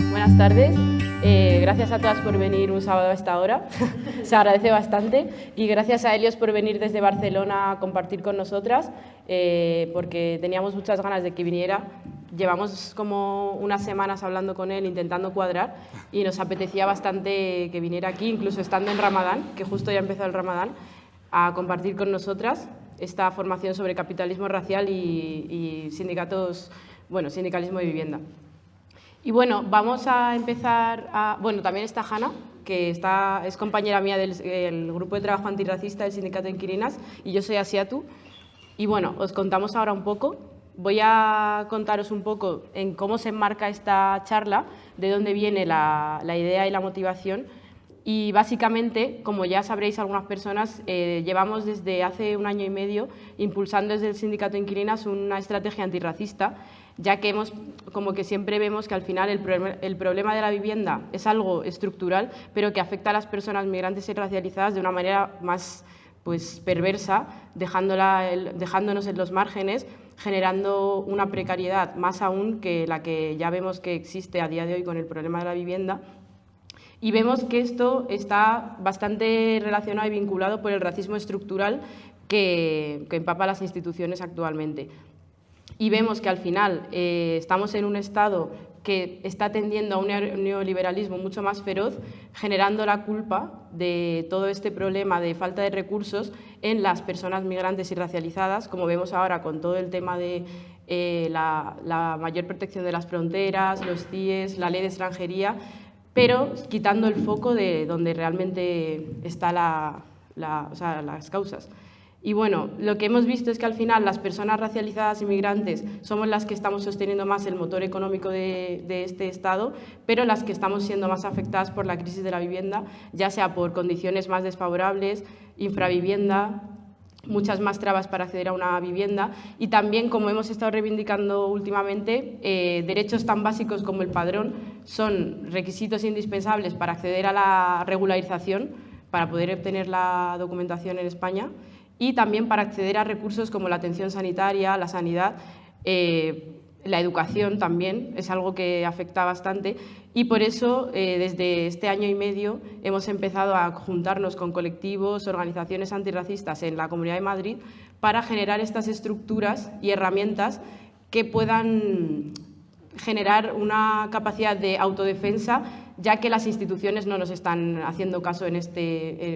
Buenas tardes. Gracias a todas por venir un sábado a esta hora. Se agradece bastante. Y gracias a Helios por venir desde Barcelona a compartir con nosotras, porque teníamos muchas ganas de que viniera. Llevamos como unas semanas hablando con él, intentando cuadrar, y nos apetecía bastante que viniera aquí, incluso estando en Ramadán, que justo ya empezó el Ramadán, a compartir con nosotras esta formación sobre capitalismo racial y sindicatos, bueno, sindicalismo de vivienda. Y bueno, vamos a empezar a... Bueno, también está Hanna, que es compañera mía del grupo de trabajo antirracista del Sindicato de Inquilinas, y yo soy Asiatu. Y bueno, os contamos ahora un poco. Voy a contaros un poco en cómo se enmarca esta charla, de dónde viene la idea y la motivación. Y básicamente, como ya sabréis algunas personas, llevamos desde hace 1 año y medio impulsando desde el Sindicato de Inquilinas una estrategia antirracista, ya que como que siempre vemos que al final el problema de la vivienda es algo estructural, pero que afecta a las personas migrantes y racializadas de una manera más perversa, dejándonos en los márgenes, generando una precariedad más aún que la que ya vemos que existe a día de hoy con el problema de la vivienda. Y vemos que esto está bastante relacionado y vinculado por el racismo estructural que empapa las instituciones actualmente. Y vemos que al final estamos en un Estado que está tendiendo a un neoliberalismo mucho más feroz, generando la culpa de todo este problema de falta de recursos en las personas migrantes y racializadas, como vemos ahora con todo el tema de la mayor protección de las fronteras, los CIES, la ley de extranjería, pero quitando el foco de donde realmente están las causas. Y bueno, lo que hemos visto es que al final las personas racializadas y migrantes somos las que estamos sosteniendo más el motor económico de este Estado, pero las que estamos siendo más afectadas por la crisis de la vivienda, ya sea por condiciones más desfavorables, infravivienda, muchas más trabas para acceder a una vivienda y también, como hemos estado reivindicando últimamente, derechos tan básicos como el padrón son requisitos indispensables para acceder a la regularización, para poder obtener la documentación en España, y también para acceder a recursos como la atención sanitaria, la sanidad, la educación también es algo que afecta bastante, y por eso desde este 1 año y medio hemos empezado a juntarnos con colectivos, organizaciones antirracistas en la Comunidad de Madrid para generar estas estructuras y herramientas que puedan generar una capacidad de autodefensa, ya que las instituciones no nos están haciendo caso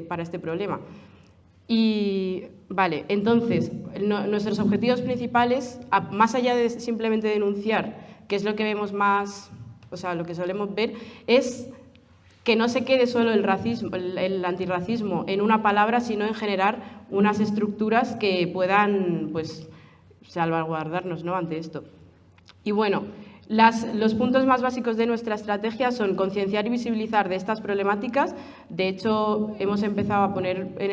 para este problema. Y vale, entonces, nuestros objetivos principales, más allá de simplemente denunciar, que es lo que vemos más, lo que solemos ver, es que no se quede solo el antirracismo en una palabra, sino en generar unas estructuras que puedan salvaguardarnos, ¿no?, ante esto. Y bueno, los puntos más básicos de nuestra estrategia son concienciar y visibilizar de estas problemáticas. De hecho, hemos empezado a poner en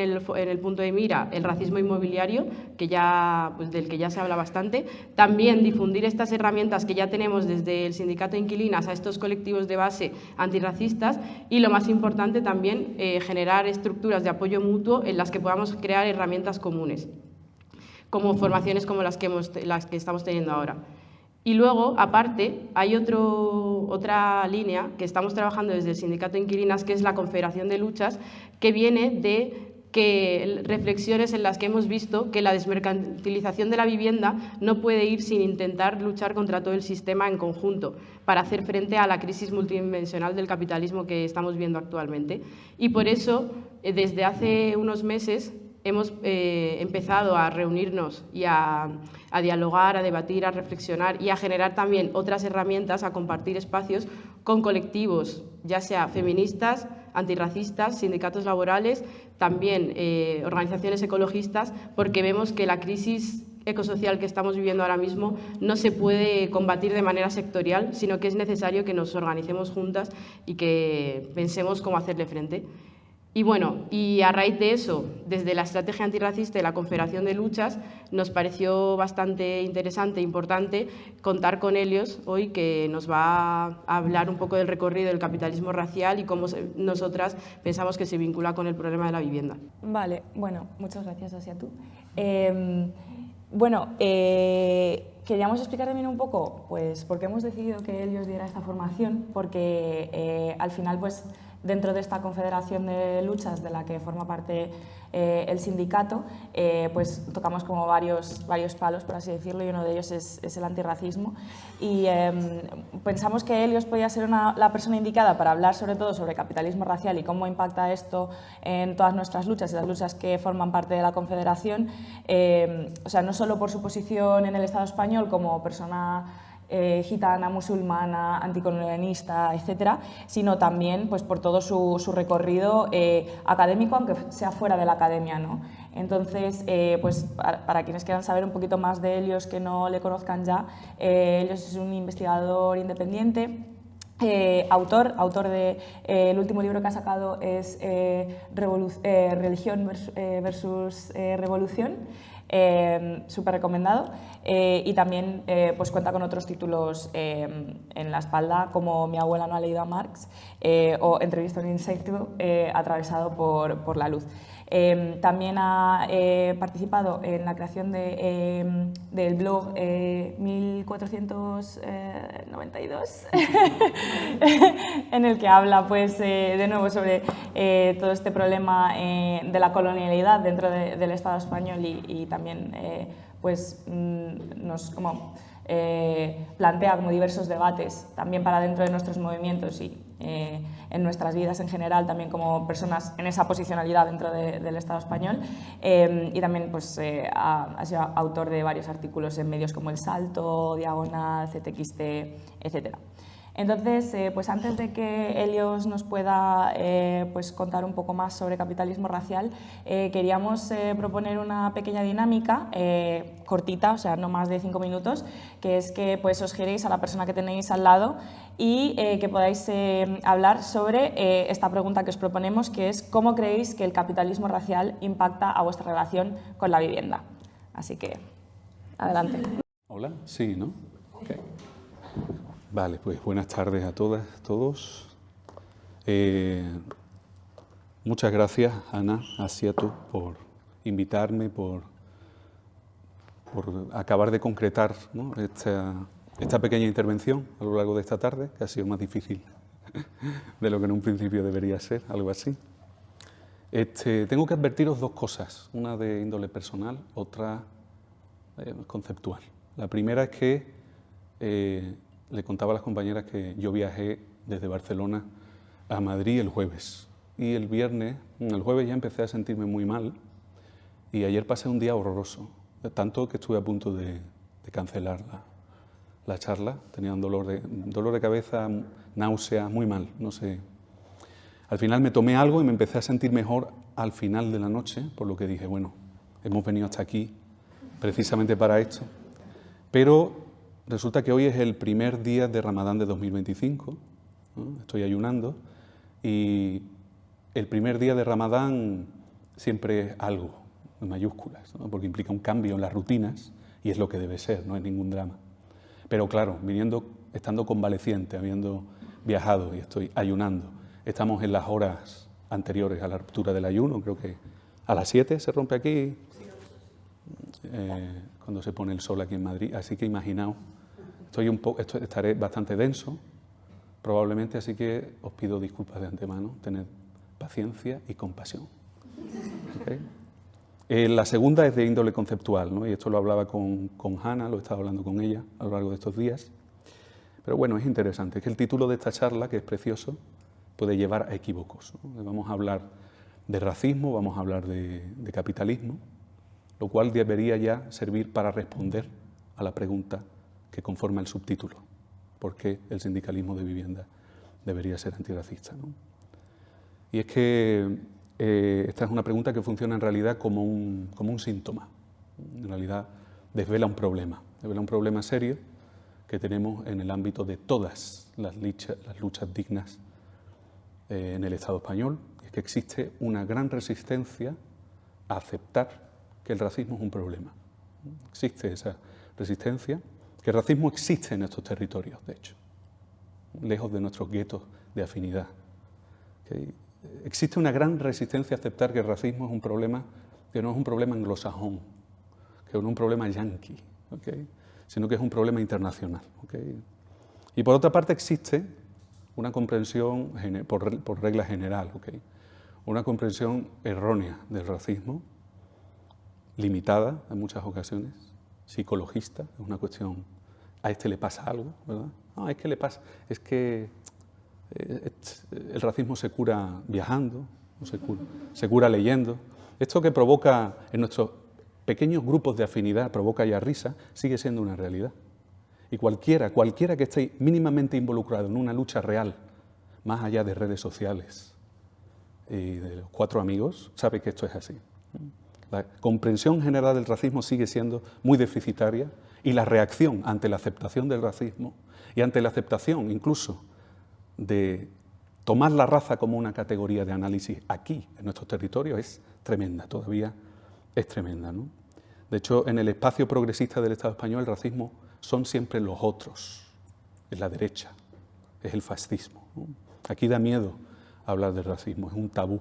el punto de mira el racismo inmobiliario, del que ya se habla bastante. También difundir estas herramientas que ya tenemos desde el Sindicato de Inquilinas a estos colectivos de base antirracistas y, lo más importante, también generar estructuras de apoyo mutuo en las que podamos crear herramientas comunes, como formaciones como las que estamos teniendo ahora. Y luego, aparte, hay otra línea que estamos trabajando desde el Sindicato de Inquilinas, que es la Confederación de Luchas, que viene de reflexiones en las que hemos visto que la desmercantilización de la vivienda no puede ir sin intentar luchar contra todo el sistema en conjunto para hacer frente a la crisis multidimensional del capitalismo que estamos viendo actualmente. Y por eso, desde hace unos meses, hemos empezado a reunirnos y a dialogar, a debatir, a reflexionar y a generar también otras herramientas, a compartir espacios con colectivos, ya sea feministas, antirracistas, sindicatos laborales, también organizaciones ecologistas, porque vemos que la crisis ecosocial que estamos viviendo ahora mismo no se puede combatir de manera sectorial, sino que es necesario que nos organicemos juntas y que pensemos cómo hacerle frente. Y bueno, y a raíz de eso, desde la estrategia antirracista y la Confederación de Luchas, nos pareció bastante interesante e importante contar con Helios hoy, que nos va a hablar un poco del recorrido del capitalismo racial y cómo nosotras pensamos que se vincula con el problema de la vivienda. Vale, bueno, muchas gracias, Asiatu. queríamos explicar también un poco pues, por qué hemos decidido que Helios diera esta formación, porque al final, pues, dentro de esta confederación de luchas de la que forma parte el sindicato, pues tocamos como varios palos, por así decirlo, y uno de ellos es el antirracismo. Y pensamos que Helios podía ser la persona indicada para hablar sobre todo sobre capitalismo racial y cómo impacta esto en todas nuestras luchas y las luchas que forman parte de la confederación, o sea, no solo por su posición en el Estado español como persona gitana, musulmana, anticolonialista, etcétera, sino también pues, por todo su recorrido académico, aunque sea fuera de la academia, ¿no? Entonces, pues, para quienes quieran saber un poquito más de Helios, que no le conozcan ya, Helios es un investigador independiente, autor de el último libro que ha sacado es Religión versus Revolución, súper recomendado, y también pues cuenta con otros títulos en la espalda, como Mi abuela no ha leído a Marx o Entrevista a un insecto atravesado por la luz. También ha participado en la creación del blog 1492, en el que habla pues, de nuevo sobre todo este problema de la colonialidad dentro del Estado español y también pues, nos plantea como diversos debates también para dentro de nuestros movimientos y en nuestras vidas en general, también como personas en esa posicionalidad dentro del Estado español, y también pues, ha sido autor de varios artículos en medios como El Salto, Diagonal, CTXT, etc. Entonces, pues antes de que Helios nos pueda pues contar un poco más sobre capitalismo racial, queríamos proponer una pequeña dinámica cortita, o sea, no más de 5 minutos, que es que pues, os giréis a la persona que tenéis al lado y que podáis hablar sobre esta pregunta que os proponemos, que es ¿cómo creéis que el capitalismo racial impacta a vuestra relación con la vivienda? Así que, adelante. Hola, sí, ¿no? Okay. Vale, pues buenas tardes a todas, todos. Muchas gracias, Ana Asiatu, por invitarme, por acabar de concretar, ¿no? esta pequeña intervención a lo largo de esta tarde, que ha sido más difícil de lo que en un principio debería ser, algo así. Tengo que advertiros dos cosas, una de índole personal, otra conceptual. La primera es que le contaba a las compañeras que yo viajé desde Barcelona a Madrid el jueves y el jueves ya empecé a sentirme muy mal y ayer pasé un día horroroso, tanto que estuve a punto de cancelar la charla. Tenía un dolor de cabeza, náusea, muy mal, no sé. Al final me tomé algo y me empecé a sentir mejor al final de la noche, por lo que dije, bueno, hemos venido hasta aquí precisamente para esto, pero resulta que hoy es el primer día de Ramadán de 2025, ¿no? Estoy ayunando y el primer día de Ramadán siempre es algo, en mayúsculas, ¿no? Porque implica un cambio en las rutinas y es lo que debe ser, no es ningún drama. Pero claro, estando convaleciente, habiendo viajado y estoy ayunando, estamos en las horas anteriores a la ruptura del ayuno, creo que a las 7 se rompe aquí, cuando se pone el sol aquí en Madrid, así que imaginaos. Estaré bastante denso, probablemente, así que os pido disculpas de antemano, tened paciencia y compasión. ¿Okay? La segunda es de índole conceptual, ¿no? Y esto lo hablaba con Hanna, lo he estado hablando con ella a lo largo de estos días. Pero bueno, es interesante, es que el título de esta charla, que es precioso, puede llevar a equívocos, ¿no? Vamos a hablar de racismo, vamos a hablar de capitalismo, lo cual debería ya servir para responder a la pregunta que conforma el subtítulo, ¿por qué el sindicalismo de vivienda debería ser antirracista, ¿no? Y es que esta es una pregunta que funciona en realidad como un síntoma. En realidad desvela un problema serio que tenemos en el ámbito de todas las luchas dignas en el Estado español. Es que existe una gran resistencia a aceptar que el racismo es un problema. Existe esa resistencia, que el racismo existe en estos territorios, de hecho, lejos de nuestros guetos de afinidad. ¿Okay? Existe una gran resistencia a aceptar que el racismo es un problema que no es un problema anglosajón, que no es un problema yanqui, ¿okay? sino que es un problema internacional. ¿Okay? Y por otra parte existe una comprensión, por regla general, ¿okay? Una comprensión errónea del racismo, limitada en muchas ocasiones, psicologista, es una cuestión, a este le pasa algo, ¿verdad? No, es que le pasa, es que el racismo se cura viajando, o se cura leyendo. Esto que provoca en nuestros pequeños grupos de afinidad, provoca ya risa, sigue siendo una realidad. Y cualquiera que esté mínimamente involucrado en una lucha real, más allá de redes sociales y de los 4 amigos, sabe que esto es así. La comprensión general del racismo sigue siendo muy deficitaria y la reacción ante la aceptación del racismo y ante la aceptación incluso de tomar la raza como una categoría de análisis aquí, en nuestros territorios, es tremenda, todavía es tremenda, ¿no? De hecho, en el espacio progresista del Estado español, el racismo son siempre los otros, es la derecha, es el fascismo, ¿no? Aquí da miedo hablar del racismo, es un tabú,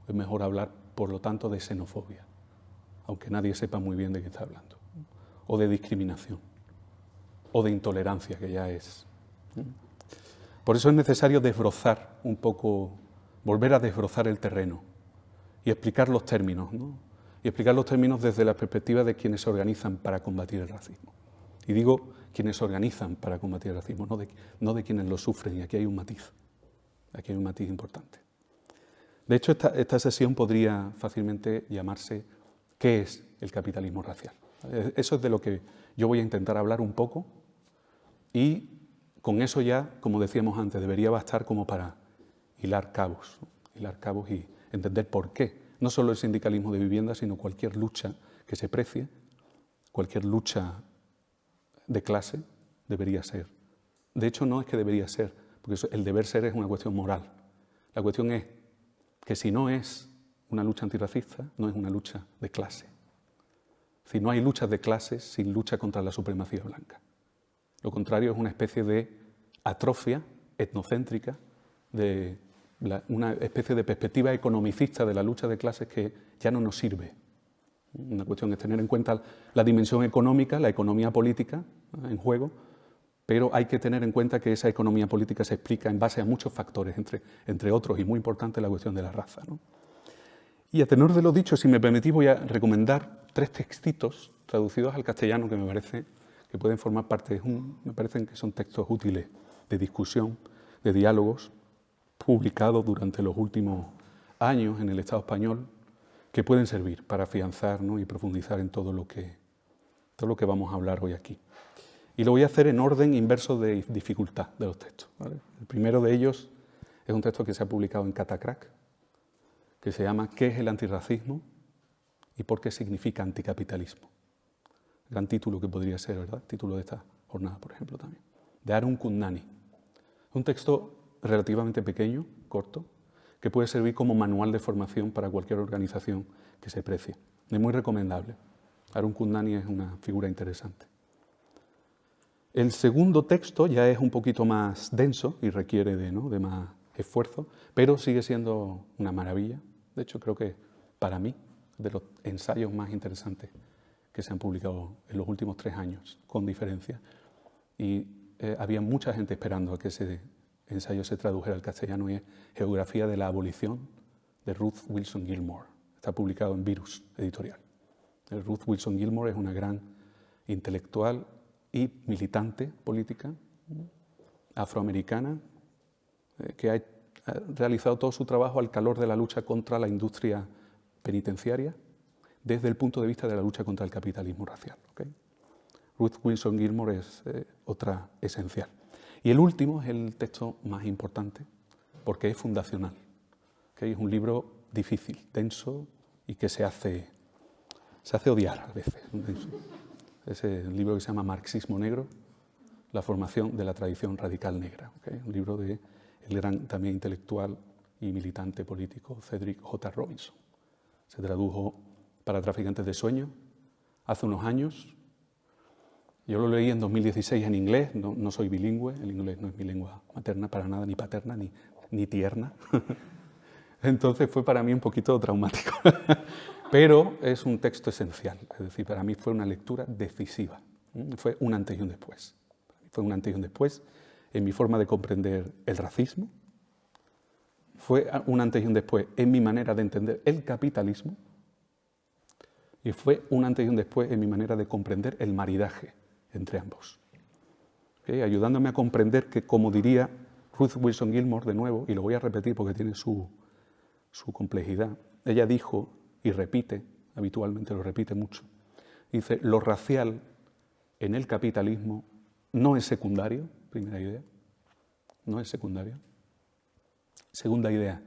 es mejor hablar, por lo tanto, de xenofobia, aunque nadie sepa muy bien de qué está hablando, o de discriminación, o de intolerancia, que ya es. Por eso es necesario desbrozar un poco, volver a desbrozar el terreno y explicar los términos, ¿no? Y explicar los términos desde la perspectiva de quienes se organizan para combatir el racismo. Y digo quienes se organizan para combatir el racismo, no de quienes lo sufren, y aquí hay un matiz importante. De hecho, esta sesión podría fácilmente llamarse ¿qué es el capitalismo racial? Eso es de lo que yo voy a intentar hablar un poco, y con eso ya, como decíamos antes, debería bastar como para hilar cabos y entender por qué. No solo el sindicalismo de vivienda, sino cualquier lucha que se precie, cualquier lucha de clase debería ser. De hecho, no es que debería ser, porque el deber ser es una cuestión moral. La cuestión es que si no es una lucha antirracista, no es una lucha de clase. Si no hay luchas de clases sin lucha contra la supremacía blanca. Lo contrario es una especie de atrofia etnocéntrica, una especie de perspectiva economicista de la lucha de clases que ya no nos sirve. Una cuestión es tener en cuenta la dimensión económica, la economía política en juego, pero hay que tener en cuenta que esa economía política se explica en base a muchos factores, entre otros, y muy importante la cuestión de la raza, ¿no? Y a tenor de lo dicho, si me permitís, voy a recomendar 3 textitos traducidos al castellano que me parece que pueden formar parte, me parecen que son textos útiles de discusión, de diálogos, publicados durante los últimos años en el Estado español, que pueden servir para afianzar, ¿no? Y profundizar en todo lo que vamos a hablar hoy aquí. Y lo voy a hacer en orden inverso de dificultad de los textos, ¿vale? El primero de ellos es un texto que se ha publicado en Catacrack, que se llama ¿Qué es el antirracismo y por qué significa anticapitalismo? Gran título que podría ser, ¿verdad? Título de esta jornada, por ejemplo, también. De Arun Kundnani. Un texto relativamente pequeño, corto, que puede servir como manual de formación para cualquier organización que se precie. Es muy recomendable. Arun Kundnani es una figura interesante. El segundo texto ya es un poquito más denso y requiere de más esfuerzo, pero sigue siendo una maravilla. De hecho, creo que para mí, de los ensayos más interesantes que se han publicado en los últimos 3 años, con diferencia. Y había mucha gente esperando a que ese ensayo se tradujera al castellano, y es Geografía de la Abolición, de Ruth Wilson Gilmore. Está publicado en Virus Editorial. Ruth Wilson Gilmore es una gran intelectual y militante política afroamericana que ha realizado todo su trabajo al calor de la lucha contra la industria penitenciaria desde el punto de vista de la lucha contra el capitalismo racial. ¿Okay? Ruth Wilson Gilmore es otra esencial. Y el último es el texto más importante porque es fundacional. ¿Okay? Es un libro difícil, denso y que se hace odiar a veces. Es el libro que se llama Marxismo Negro, la formación de la tradición radical negra. ¿Okay? Un libro del gran también intelectual y militante político Cedric J. Robinson. Se tradujo para Traficantes de Sueños hace unos años. Yo lo leí en 2016 en inglés, no soy bilingüe, el inglés no es mi lengua materna para nada, ni paterna, ni tierna. Entonces fue para mí un poquito traumático. Pero es un texto esencial, es decir, para mí fue una lectura decisiva Fue un antes y un después. Fue un antes y un después en mi forma de comprender el racismo. Fue un antes y un después en mi manera de entender el capitalismo. Y fue un antes y un después en mi manera de comprender el maridaje entre ambos. ¿Okay? Ayudándome a comprender que, como diría Ruth Wilson Gilmore, de nuevo, y lo voy a repetir porque tiene su complejidad, ella dijo, y repite, habitualmente lo repite mucho, dice, lo racial en el capitalismo no es secundario, primera idea, no es secundario. Segunda idea,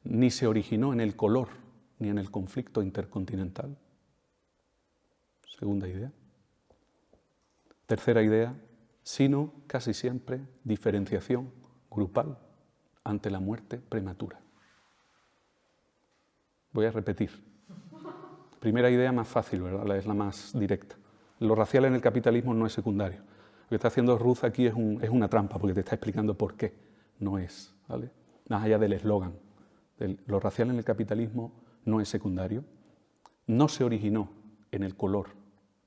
ni se originó en el color ni en el conflicto intercontinental. Segunda idea. Tercera idea, sino casi siempre diferenciación grupal ante la muerte prematura. Voy a repetir. Primera idea más fácil, ¿verdad? Es la más directa. Lo racial en el capitalismo no es secundario. Lo que está haciendo Ruth aquí es una trampa, porque te está explicando por qué no es, ¿vale? Más allá del eslogan. Lo racial en el capitalismo no es secundario. No se originó en el color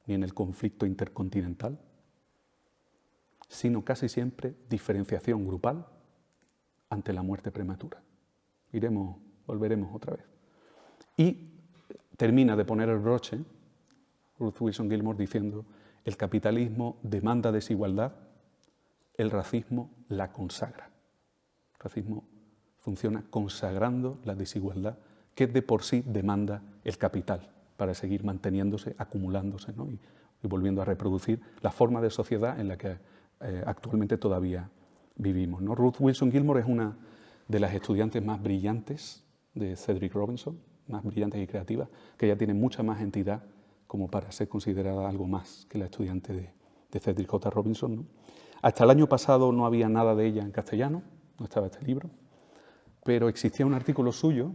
ni en el conflicto intercontinental, sino casi siempre diferenciación grupal ante la muerte prematura. Volveremos otra vez. Y termina de poner el broche Ruth Wilson Gilmore diciendo: el capitalismo demanda desigualdad, el racismo la consagra. El racismo funciona consagrando la desigualdad que de por sí demanda el capital para seguir manteniéndose, acumulándose, ¿no? y volviendo a reproducir la forma de sociedad en la que actualmente todavía vivimos, ¿no? Ruth Wilson Gilmore es una de las estudiantes más brillantes de Cedric Robinson, más brillantes y creativas, que ella tiene mucha más entidad como para ser considerada algo más que la estudiante de Cedric J. Robinson, ¿no? Hasta el año pasado no había nada de ella en castellano, no estaba este libro, pero existía un artículo suyo,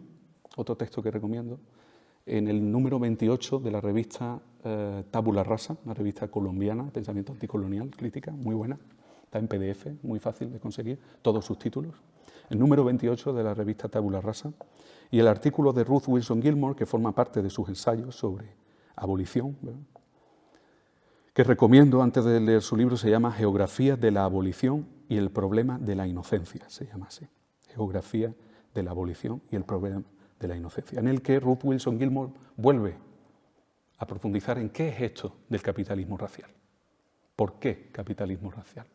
otro texto que recomiendo, en el número 28 de la revista Tabula Rasa, una revista colombiana de pensamiento anticolonial, crítica, muy buena, está en PDF, muy fácil de conseguir, todos sus títulos. El número 28 de la revista Tabula Rasa y el artículo de Ruth Wilson Gilmore, que forma parte de sus ensayos sobre abolición, ¿verdad?, que recomiendo antes de leer su libro, se llama Geografía de la abolición y el problema de la inocencia, se llama así, Geografía de la abolición y el problema de la inocencia, en el que Ruth Wilson Gilmore vuelve a profundizar en qué es esto del capitalismo racial. ¿Por qué capitalismo racial?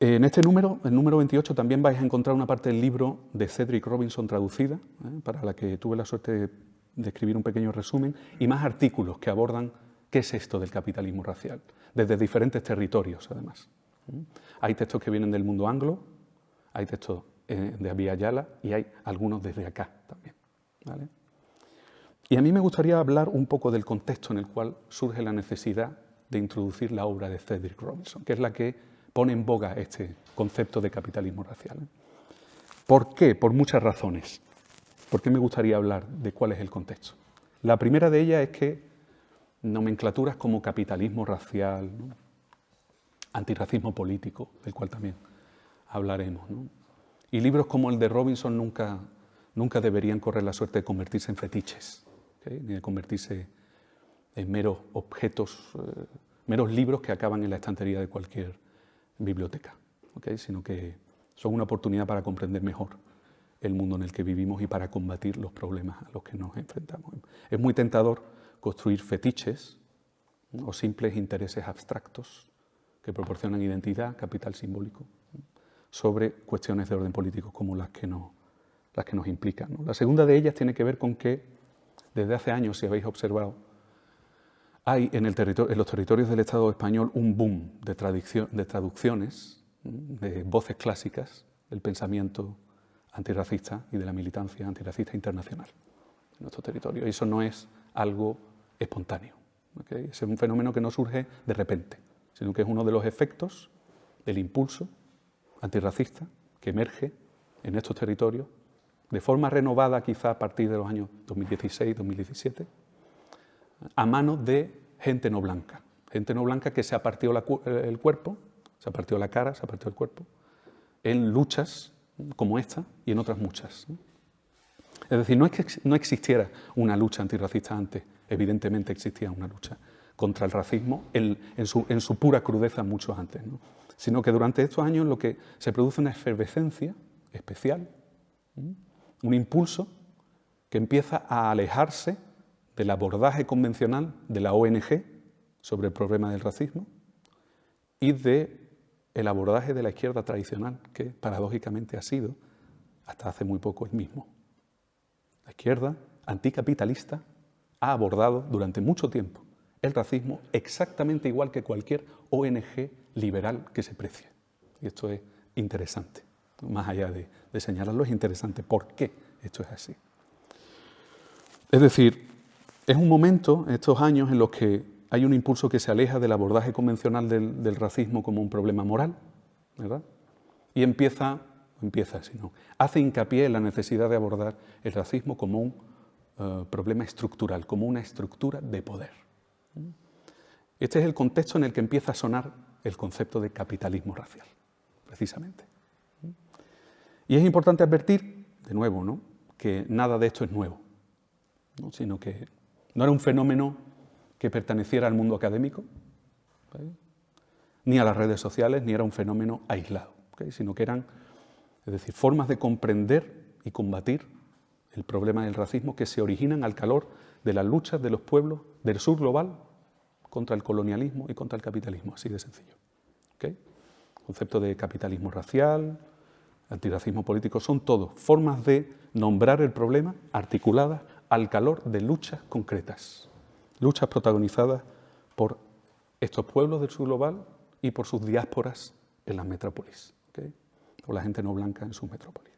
En este número, el número 28, también vais a encontrar una parte del libro de Cedric Robinson traducida, para la que tuve la suerte de escribir un pequeño resumen, y más artículos que abordan qué es esto del capitalismo racial, desde diferentes territorios, además. Hay textos que vienen del mundo anglo, hay textos de Abya Yala y hay algunos desde acá también, ¿vale? Y a mí me gustaría hablar un poco del contexto en el cual surge la necesidad de introducir la obra de Cedric Robinson, que es la que pone en boga este concepto de capitalismo racial. ¿Por qué? Por muchas razones. ¿Por qué me gustaría hablar de cuál es el contexto? La primera de ellas es que nomenclaturas como capitalismo racial, ¿no?, antirracismo político, del cual también hablaremos, ¿no?, y libros como el de Robinson nunca deberían correr la suerte de convertirse en fetiches, ¿okay?, ni de convertirse en meros objetos, meros libros que acaban en la estantería de cualquier biblioteca, ¿okay?, sino que son una oportunidad para comprender mejor el mundo en el que vivimos y para combatir los problemas a los que nos enfrentamos. Es muy tentador construir fetiches, ¿no?, o simples intereses abstractos que proporcionan identidad, capital simbólico, ¿no?, sobre cuestiones de orden político como las que nos implican, ¿no? La segunda de ellas tiene que ver con que desde hace años, si habéis observado, hay en los territorios del Estado español un boom de traducciones, de voces clásicas del pensamiento antirracista y de la militancia antirracista internacional en nuestro territorio. Y eso no es algo espontáneo, ¿okay? Es un fenómeno que no surge de repente, sino que es uno de los efectos del impulso antirracista que emerge en estos territorios de forma renovada, quizá a partir de los años 2016-2017, a manos de gente no blanca que se ha partido el cuerpo, se ha partido la cara, se ha partido el cuerpo, en luchas como esta y en otras muchas, ¿no? Es decir, no es que no existiera una lucha antirracista antes, evidentemente existía una lucha contra el racismo en su pura crudeza mucho antes, ¿no? Sino que durante estos años lo que se produce una efervescencia especial, un impulso que empieza a alejarse del abordaje convencional de la ONG sobre el problema del racismo y del abordaje de la izquierda tradicional, que paradójicamente ha sido hasta hace muy poco el mismo. La izquierda anticapitalista ha abordado durante mucho tiempo el racismo exactamente igual que cualquier ONG liberal que se precie. Y esto es interesante, más allá de señalarlo, es interesante por qué esto es así. Es decir, es un momento, en estos años, en los que hay un impulso que se aleja del abordaje convencional del racismo como un problema moral, ¿verdad? Y hace hincapié en la necesidad de abordar el racismo como un problema estructural, como una estructura de poder. Este es el contexto en el que empieza a sonar el concepto de capitalismo racial, precisamente. Y es importante advertir, de nuevo, ¿no?, que nada de esto es nuevo, ¿no?, sino que no era un fenómeno que perteneciera al mundo académico, ¿vale?, ni a las redes sociales, ni era un fenómeno aislado, ¿okay?, sino que eran, es decir, formas de comprender y combatir el problema del racismo que se originan al calor de las luchas de los pueblos del sur global contra el colonialismo y contra el capitalismo, así de sencillo. ¿Okay? El concepto de capitalismo racial, antirracismo político, son todos formas de nombrar el problema articuladas al calor de luchas concretas, luchas protagonizadas por estos pueblos del sur global y por sus diásporas en las metrópolis, ¿okay?, por la gente no blanca en sus metrópolis.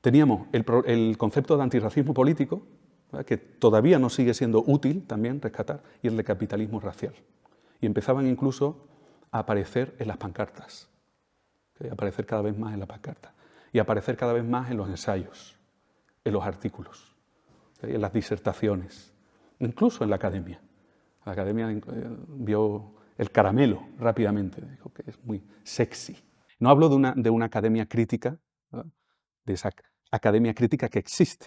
Teníamos el concepto de antirracismo político, ¿verdad?, que todavía nos sigue siendo útil también rescatar, y el de capitalismo racial. Y empezaban incluso a aparecer en las pancartas, ¿okay?, a aparecer cada vez más en las pancartas, y a aparecer cada vez más en los ensayos, en los artículos, ¿okay?, en las disertaciones, incluso en la academia. La academia vio el caramelo rápidamente, dijo que es muy sexy. No hablo de una academia crítica, ¿verdad?, de esa academia crítica que existe.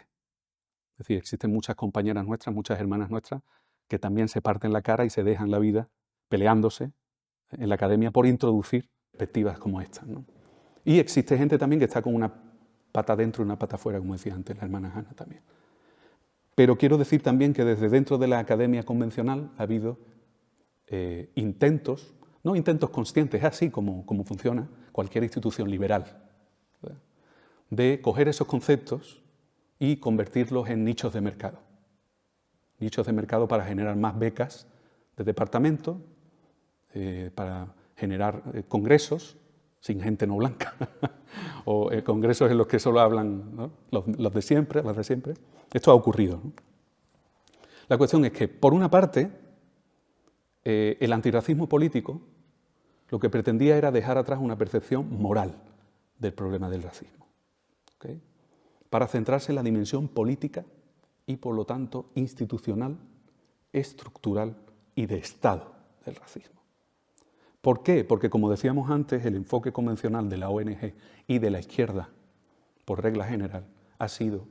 Es decir, existen muchas compañeras nuestras, muchas hermanas nuestras, que también se parten la cara y se dejan la vida peleándose en la academia por introducir perspectivas como estas, ¿no? Y existe gente también que está con una pata dentro y una pata fuera, como decía antes la hermana Ana también. Pero quiero decir también que desde dentro de la academia convencional ha habido intentos, no intentos conscientes, es así como funciona cualquier institución liberal, ¿verdad?, de coger esos conceptos y convertirlos en nichos de mercado. Nichos de mercado para generar más becas de departamento, para generar congresos sin gente no blanca, o congresos en los que solo hablan, ¿no?, los de siempre, las de siempre. Esto ha ocurrido, ¿no? La cuestión es que, por una parte, el antirracismo político lo que pretendía era dejar atrás una percepción moral del problema del racismo, ¿okay?, para centrarse en la dimensión política y, por lo tanto, institucional, estructural y de Estado del racismo. ¿Por qué? Porque, como decíamos antes, el enfoque convencional de la ONG y de la izquierda, por regla general, ha sido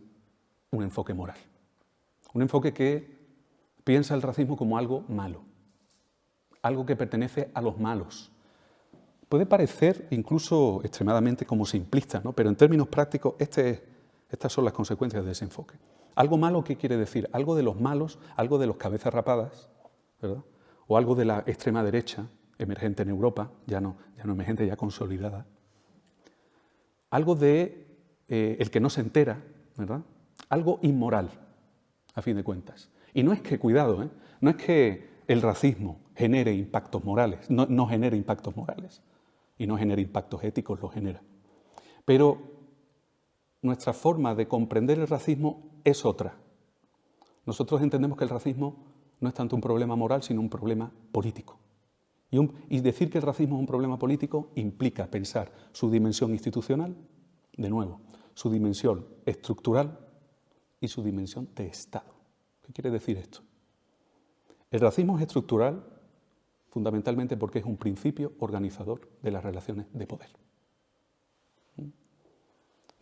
un enfoque moral. Un enfoque que piensa el racismo como algo malo, algo que pertenece a los malos. Puede parecer incluso extremadamente como simplista, ¿no?, pero en términos prácticos estas son las consecuencias de ese enfoque. Algo malo, ¿qué quiere decir? Algo de los malos, algo de los cabezas rapadas, ¿verdad?, o algo de la extrema derecha, emergente en Europa, ya no emergente, ya consolidada. Algo de el que no se entera, ¿verdad?, algo inmoral, a fin de cuentas. Y no es que, cuidado, no es que el racismo genere impactos morales, no genere impactos morales, y no genere impactos éticos, lo genera. Pero nuestra forma de comprender el racismo es otra. Nosotros entendemos que el racismo no es tanto un problema moral, sino un problema político. Y decir que el racismo es un problema político implica pensar su dimensión institucional, de nuevo, su dimensión estructural y su dimensión de Estado. ¿Qué quiere decir esto? El racismo es estructural fundamentalmente porque es un principio organizador de las relaciones de poder,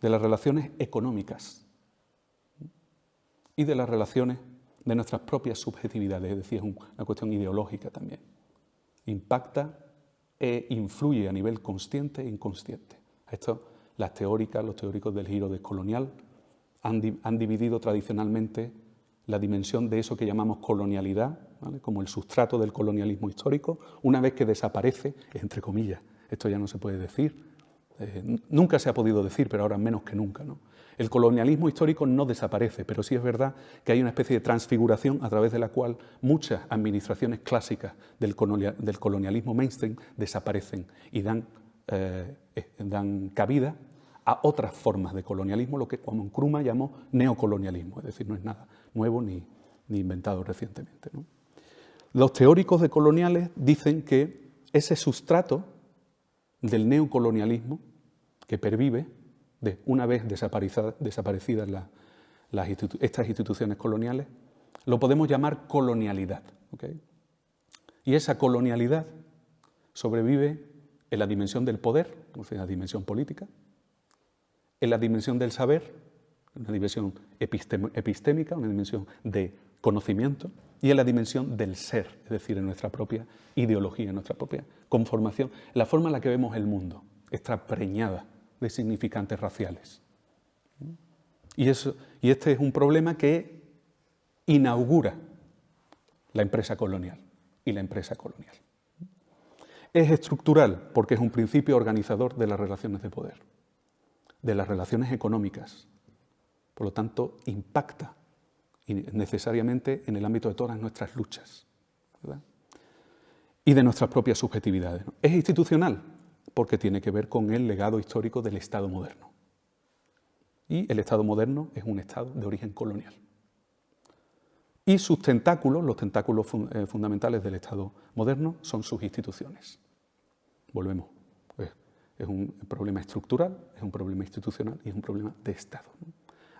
de las relaciones económicas y de las relaciones de nuestras propias subjetividades, es decir, es una cuestión ideológica también. Impacta e influye a nivel consciente e inconsciente. Esto, los teóricos del giro descolonial han dividido tradicionalmente la dimensión de eso que llamamos colonialidad, ¿vale?, como el sustrato del colonialismo histórico. Una vez que desaparece, entre comillas, esto ya no se puede decir, nunca se ha podido decir, pero ahora menos que nunca, ¿no? El colonialismo histórico no desaparece, pero sí es verdad que hay una especie de transfiguración a través de la cual muchas administraciones clásicas del colonialismo mainstream desaparecen y dan cabida a otras formas de colonialismo, lo que como Nkrumah llamó neocolonialismo, es decir, no es nada nuevo ni inventado recientemente, ¿no? Los teóricos decoloniales dicen que ese sustrato del neocolonialismo que pervive, una vez desaparecidas estas instituciones coloniales, lo podemos llamar colonialidad, ¿okay? Y esa colonialidad sobrevive en la dimensión del poder, o sea, en la dimensión política, en la dimensión del saber, una dimensión epistémica, una dimensión de conocimiento, y en la dimensión del ser, es decir, en nuestra propia ideología, en nuestra propia conformación, la forma en la que vemos el mundo, está preñada de significantes raciales. Y este es un problema que inaugura la empresa colonial y la empresa colonial. Es estructural porque es un principio organizador de las relaciones de poder, de las relaciones económicas. Por lo tanto, impacta necesariamente en el ámbito de todas nuestras luchas, ¿verdad?, y de nuestras propias subjetividades, ¿no? Es institucional porque tiene que ver con el legado histórico del Estado moderno. Y el Estado moderno es un Estado de origen colonial. Y sus tentáculos, los tentáculos fundamentales del Estado moderno, son sus instituciones. Volvemos. Es un problema estructural, es un problema institucional y es un problema de Estado, ¿no?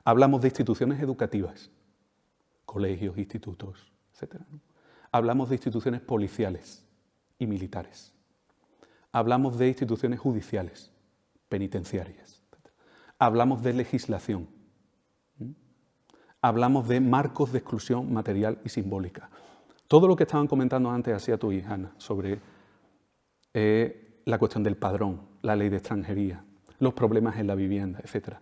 Hablamos de instituciones educativas, colegios, institutos, etc., ¿no? Hablamos de instituciones policiales y militares. Hablamos de instituciones judiciales, penitenciarias. Etc. Hablamos de legislación. Hablamos de marcos de exclusión material y simbólica. Todo lo que estaban comentando antes hacia tu hija, Ana, sobre la cuestión del padrón, la ley de extranjería, los problemas en la vivienda, etc.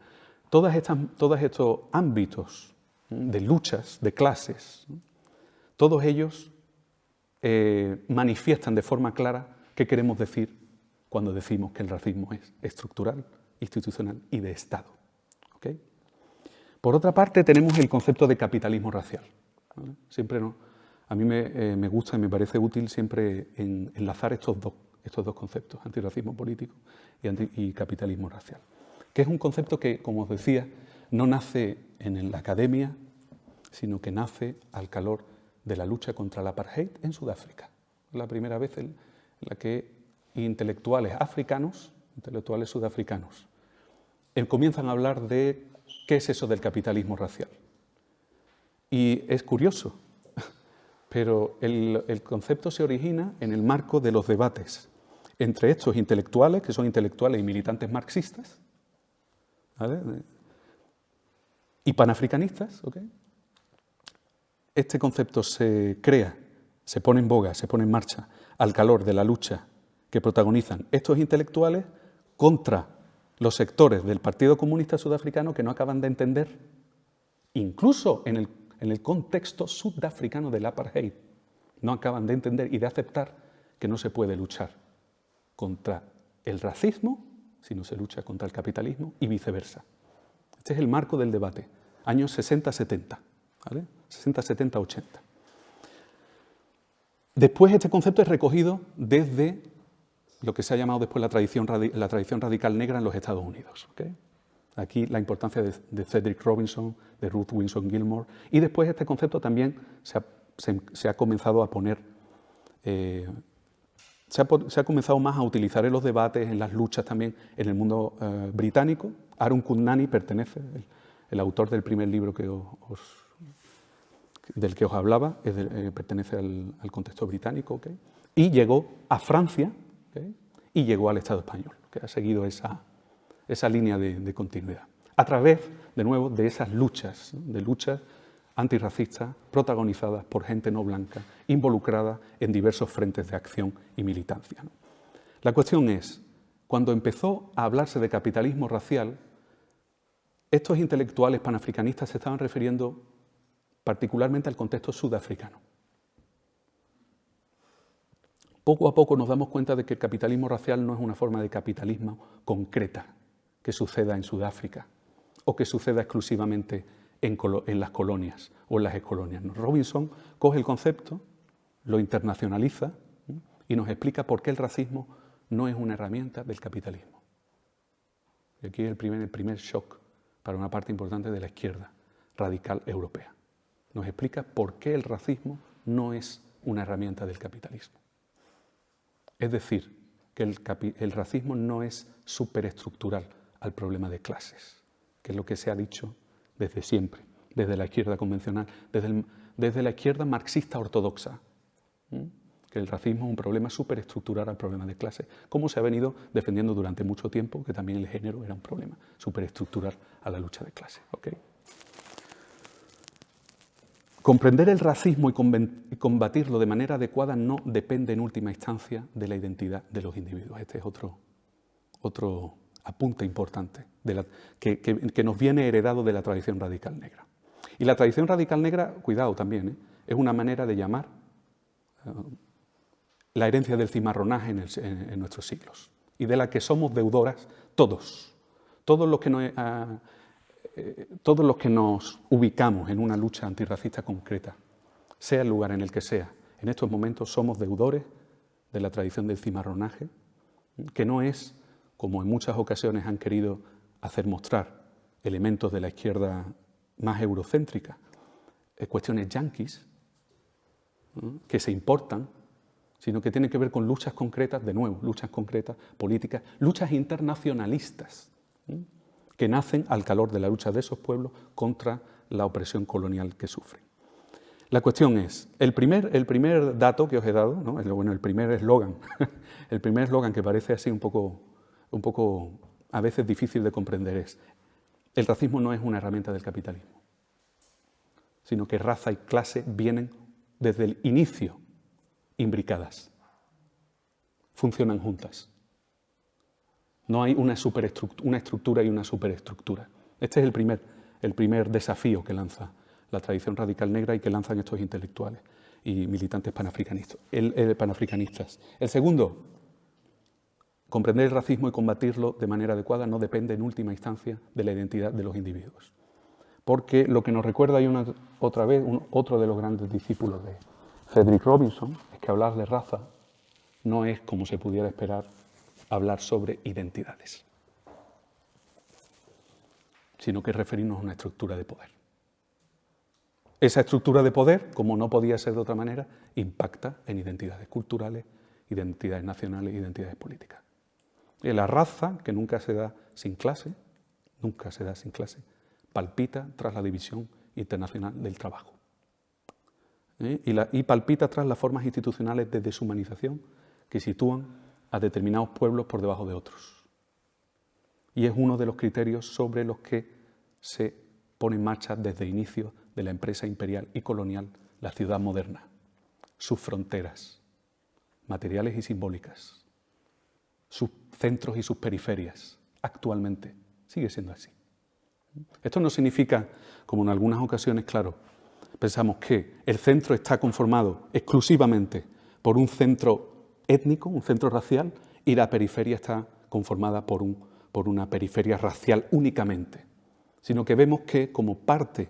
Todos estos ámbitos de luchas, de clases, ¿no?, todos ellos manifiestan de forma clara qué queremos decir cuando decimos que el racismo es estructural, institucional y de Estado, ¿okay? Por otra parte, tenemos el concepto de capitalismo racial, ¿vale? A mí me gusta y me parece útil siempre enlazar estos dos conceptos, antirracismo político y capitalismo racial, que es un concepto que, como os decía, no nace en la academia, sino que nace al calor de la lucha contra el apartheid en Sudáfrica. Es la primera vez en la que intelectuales africanos, intelectuales sudafricanos, comienzan a hablar de qué es eso del capitalismo racial. Y es curioso, pero el concepto se origina en el marco de los debates entre estos intelectuales, que son intelectuales y militantes marxistas, ¿vale?, y panafricanistas, ¿okay? Este concepto se crea, se pone en boga, se pone en marcha al calor de la lucha que protagonizan estos intelectuales contra los sectores del Partido Comunista Sudafricano que no acaban de entender, incluso en el contexto sudafricano del apartheid, no acaban de entender y de aceptar que no se puede luchar contra el racismo, sino se lucha contra el capitalismo y viceversa. Este es el marco del debate, años 60-70, ¿vale? 60-70-80. Después este concepto es recogido desde lo que se ha llamado después la tradición radical negra en los Estados Unidos, ¿okay? Aquí la importancia de Cedric Robinson, de Ruth Winson Gilmore, y después este concepto también se ha comenzado a poner, se ha comenzado más a utilizar en los debates, en las luchas también en el mundo británico. Aaron Kundnani pertenece, el autor del primer libro del que os hablaba, pertenece al contexto británico, ¿okay? Y llegó a Francia, ¿okay?, y llegó al Estado español, que ha seguido esa línea de continuidad, a través, de nuevo, de esas luchas, ¿no?, de luchas antirracistas protagonizadas por gente no blanca, involucrada en diversos frentes de acción y militancia, ¿no? La cuestión es, cuando empezó a hablarse de capitalismo racial, estos intelectuales panafricanistas se estaban refiriendo particularmente al contexto sudafricano. Poco a poco nos damos cuenta de que el capitalismo racial no es una forma de capitalismo concreta que suceda en Sudáfrica o que suceda exclusivamente en las colonias o en las excolonias. Robinson coge el concepto, lo internacionaliza, ¿sí?, y nos explica por qué el racismo no es una herramienta del capitalismo. Y aquí es el primer shock para una parte importante de la izquierda radical europea. Nos explica por qué el racismo no es una herramienta del capitalismo. Es decir, que el racismo no es superestructural al problema de clases, que es lo que se ha dicho desde siempre, desde la izquierda convencional, desde la izquierda marxista ortodoxa, que el racismo es un problema superestructural al problema de clases, como se ha venido defendiendo durante mucho tiempo, que también el género era un problema superestructural a la lucha de clases. ¿Okay? Comprender el racismo y combatirlo de manera adecuada no depende en última instancia de la identidad de los individuos. Este es otro apunte importante que nos viene heredado de la tradición radical negra. Y la tradición radical negra, cuidado también, es una manera de llamar la herencia del cimarronaje en nuestros siglos y de la que somos deudoras todos los que nos ubicamos en una lucha antirracista concreta, sea el lugar en el que sea. En estos momentos somos deudores de la tradición del cimarronaje, que no es, como en muchas ocasiones han querido hacer mostrar elementos de la izquierda más eurocéntrica, cuestiones yanquis, que se importan, sino que tienen que ver con luchas concretas, de nuevo, luchas concretas, políticas, luchas internacionalistas, que nacen al calor de la lucha de esos pueblos contra la opresión colonial que sufren. La cuestión es, el primer dato que os he dado, ¿no?, el primer eslogan, el primer eslogan que parece así un poco a veces difícil de comprender es: el racismo no es una herramienta del capitalismo, sino que raza y clase vienen desde el inicio imbricadas, funcionan juntas. No hay una estructura y una superestructura. Este es el primer desafío que lanza la tradición radical negra y que lanzan estos intelectuales y militantes panafricanistas. El segundo, comprender el racismo y combatirlo de manera adecuada no depende en última instancia de la identidad de los individuos. Porque lo que nos recuerda otra vez otro de los grandes discípulos de Frederick Robinson es que hablar de raza no es, como se pudiera esperar, hablar sobre identidades, sino que referirnos a una estructura de poder. Esa estructura de poder, como no podía ser de otra manera, impacta en identidades culturales, identidades nacionales, identidades políticas. Y la raza, que nunca se da sin clase, palpita tras la división internacional del trabajo. Y palpita tras las formas institucionales de deshumanización que sitúan a determinados pueblos por debajo de otros. Y es uno de los criterios sobre los que se pone en marcha desde inicio de la empresa imperial y colonial la ciudad moderna, sus fronteras, materiales y simbólicas, sus centros y sus periferias. Actualmente sigue siendo así. Esto no significa, como en algunas ocasiones, claro, pensamos que el centro está conformado exclusivamente por un centro étnico, un centro racial, y la periferia está conformada por una periferia racial únicamente, sino que vemos que como parte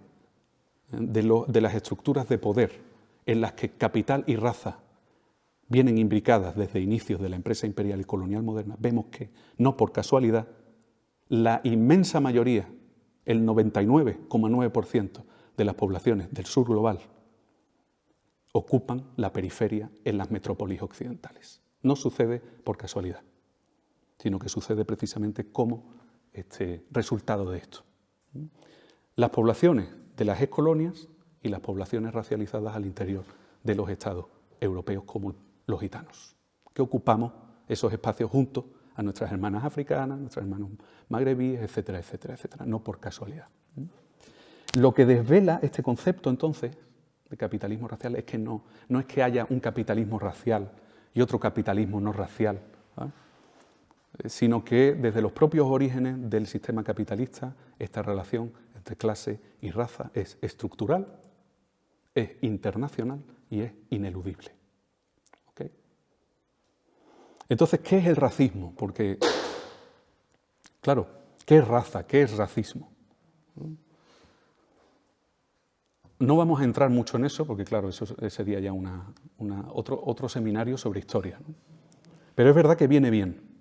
de las estructuras de poder en las que capital y raza vienen imbricadas desde inicios de la empresa imperial y colonial moderna, vemos que, no por casualidad, la inmensa mayoría, el 99,9% de las poblaciones del sur global, ocupan la periferia en las metrópolis occidentales. No sucede por casualidad, sino que sucede precisamente como resultado de esto. Las poblaciones de las excolonias y las poblaciones racializadas al interior de los estados europeos como los gitanos, que ocupamos esos espacios junto a nuestras hermanas africanas, nuestros hermanos magrebíes, etcétera, etcétera, etcétera, no por casualidad. Lo que desvela este concepto, entonces, de capitalismo racial es que no es que haya un capitalismo racial y otro capitalismo no racial, ¿vale? Sino que desde los propios orígenes del sistema capitalista esta relación entre clase y raza es estructural, es internacional y es ineludible. ¿Okay? Entonces, ¿qué es el racismo? Porque, claro, ¿qué es raza? ¿Qué es racismo? No vamos a entrar mucho en eso porque, claro, eso sería ya otro seminario sobre historia, ¿no? Pero es verdad que viene bien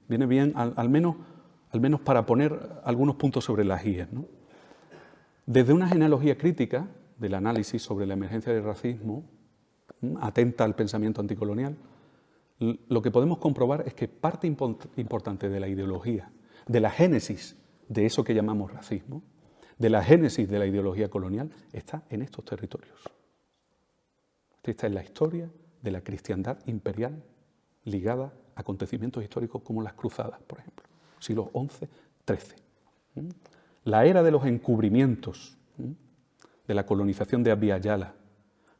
al menos para poner algunos puntos sobre las IES, ¿no? Desde una genealogía crítica del análisis sobre la emergencia del racismo, atenta al pensamiento anticolonial, lo que podemos comprobar es que parte importante de la ideología, de la génesis de eso que llamamos racismo, de la génesis de la ideología colonial, está en estos territorios. Está en la historia de la cristiandad imperial ligada a acontecimientos históricos como las cruzadas, por ejemplo, siglos XI, XIII. La era de los encubrimientos, de la colonización de Abya Yala,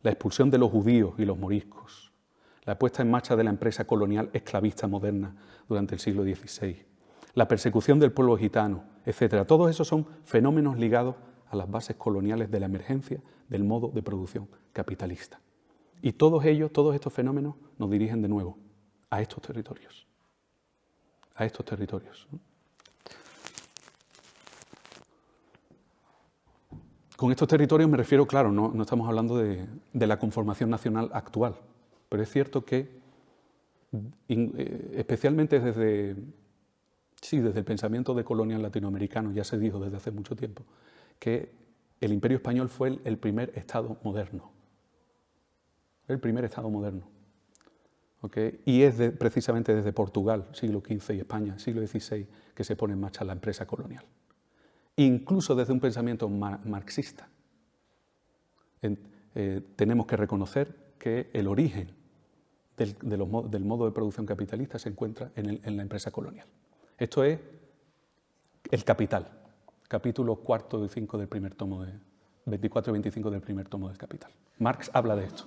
la expulsión de los judíos y los moriscos, la puesta en marcha de la empresa colonial esclavista moderna durante el siglo XVI, la persecución del pueblo gitano, etc. Todos esos son fenómenos ligados a las bases coloniales de la emergencia del modo de producción capitalista. Y todos estos fenómenos nos dirigen de nuevo a estos territorios. A estos territorios. Con estos territorios me refiero, claro, no estamos hablando de la conformación nacional actual, pero es cierto que, especialmente desde el pensamiento decolonial latinoamericano, ya se dijo desde hace mucho tiempo, que el Imperio Español fue el primer Estado moderno. El primer Estado moderno. ¿Okay? Y es precisamente desde Portugal, siglo XV, y España, siglo XVI, que se pone en marcha la empresa colonial. Incluso desde un pensamiento marxista. Tenemos que reconocer que el origen del modo de producción capitalista se encuentra en la empresa colonial. Esto es El Capital, capítulo 4 y 5 del primer tomo, 24 y 25 del primer tomo del Capital. Marx habla de esto.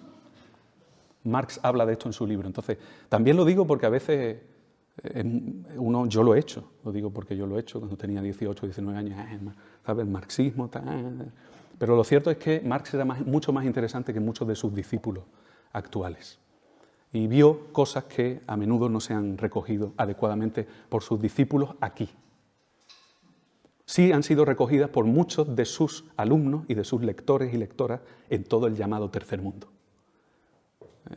Marx habla de esto en su libro. Entonces, también lo digo porque a veces yo lo he hecho, lo digo porque yo lo he hecho cuando tenía 18, 19 años, ¿sabes? El marxismo, pero lo cierto es que Marx era mucho más interesante que muchos de sus discípulos actuales. Y vio cosas que a menudo no se han recogido adecuadamente por sus discípulos aquí. Sí han sido recogidas por muchos de sus alumnos y de sus lectores y lectoras en todo el llamado tercer mundo.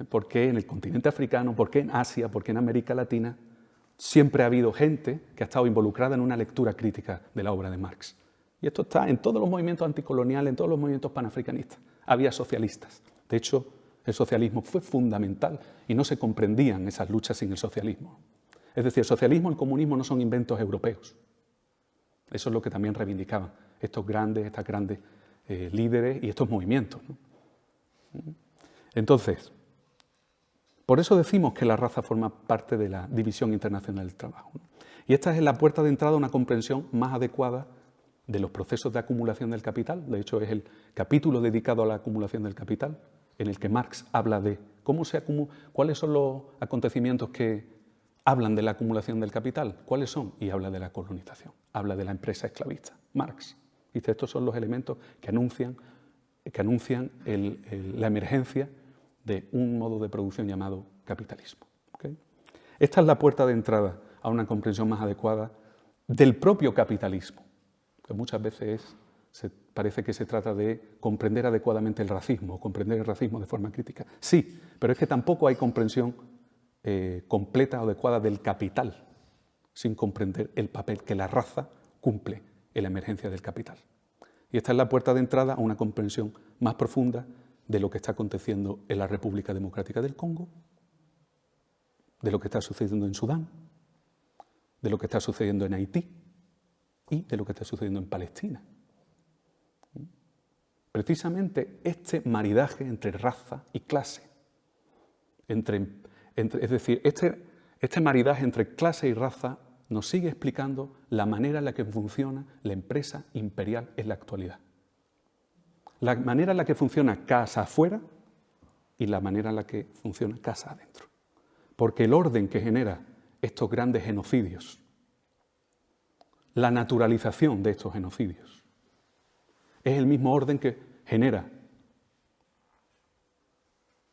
¿Por qué en el continente africano? ¿Por qué en Asia? ¿Por qué en América Latina? Siempre ha habido gente que ha estado involucrada en una lectura crítica de la obra de Marx. Y esto está en todos los movimientos anticoloniales, en todos los movimientos panafricanistas. Había socialistas. De hecho, el socialismo fue fundamental y no se comprendían esas luchas sin el socialismo. Es decir, el socialismo y el comunismo no son inventos europeos. Eso es lo que también reivindicaban estas grandes líderes y estos movimientos, ¿no? Entonces, por eso decimos que la raza forma parte de la división internacional del trabajo, ¿no? Y esta es la puerta de entrada a una comprensión más adecuada de los procesos de acumulación del capital. De hecho, es el capítulo dedicado a la acumulación del capital, en el que Marx habla de cuáles son los acontecimientos que hablan de la acumulación del capital, cuáles son, y habla de la colonización, habla de la empresa esclavista. Marx dice, estos son los elementos que anuncian la emergencia de un modo de producción llamado capitalismo. ¿Okay? Esta es la puerta de entrada a una comprensión más adecuada del propio capitalismo, que muchas veces parece que se trata de comprender adecuadamente el racismo, o comprender el racismo de forma crítica. Sí, pero es que tampoco hay comprensión completa o adecuada del capital, sin comprender el papel que la raza cumple en la emergencia del capital. Y esta es la puerta de entrada a una comprensión más profunda de lo que está aconteciendo en la República Democrática del Congo, de lo que está sucediendo en Sudán, de lo que está sucediendo en Haití y de lo que está sucediendo en Palestina. Precisamente este maridaje entre raza y clase, es decir, este maridaje entre clase y raza nos sigue explicando la manera en la que funciona la empresa imperial en la actualidad. la manera en la que funciona casa afuera y la manera en la que funciona casa adentro. Porque el orden que genera estos grandes genocidios, la naturalización de estos genocidios, es el mismo orden que genera,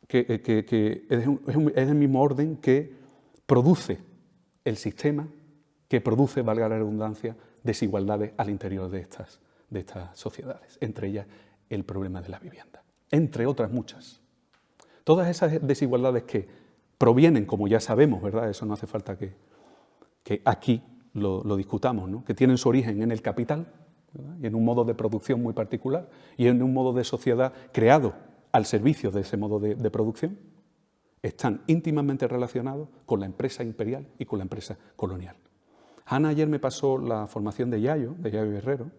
es el mismo orden que produce el sistema, que produce, valga la redundancia, desigualdades al interior de estas sociedades, entre ellas el problema de la vivienda, entre otras muchas. Todas esas desigualdades que provienen, como ya sabemos, ¿verdad? Eso no hace falta que aquí lo discutamos, ¿no? Que tienen su origen en el capital, ¿verdad? Y en un modo de producción muy particular y en un modo de sociedad creado al servicio de ese modo de producción, están íntimamente relacionados con la empresa imperial y con la empresa colonial. Hanna ayer me pasó la formación de Yayo Herrero,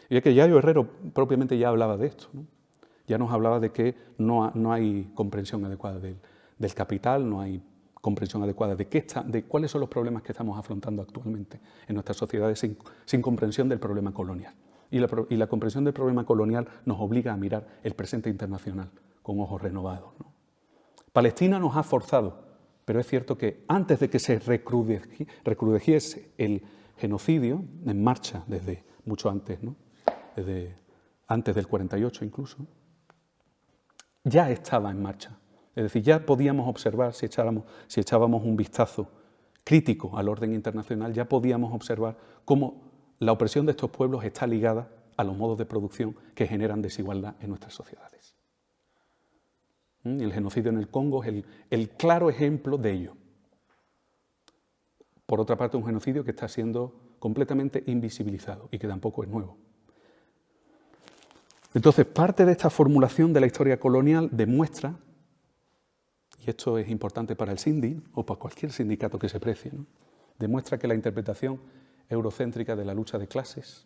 y es que Yayo Herrero propiamente ya hablaba de esto, ¿no? Ya nos hablaba de que no hay comprensión adecuada del capital, no hay comprensión adecuada de cuáles son los problemas que estamos afrontando actualmente en nuestras sociedades sin comprensión del problema colonial. Y la comprensión del problema colonial nos obliga a mirar el presente internacional con ojos renovados, ¿no? Palestina nos ha forzado, pero es cierto que antes de que se recrudeciese el genocidio, en marcha desde mucho antes, ¿no? Desde antes del 48 incluso, ya estaba en marcha. Es decir, ya podíamos observar, si echábamos un vistazo crítico al orden internacional, ya podíamos observar cómo la opresión de estos pueblos está ligada a los modos de producción que generan desigualdad en nuestras sociedades. El genocidio en el Congo es el claro ejemplo de ello. Por otra parte, un genocidio que está siendo completamente invisibilizado y que tampoco es nuevo. Entonces, parte de esta formulación de la historia colonial demuestra, y esto es importante para el Sindi o para cualquier sindicato que se precie, ¿no? Demuestra que la interpretación eurocéntrica de la lucha de clases,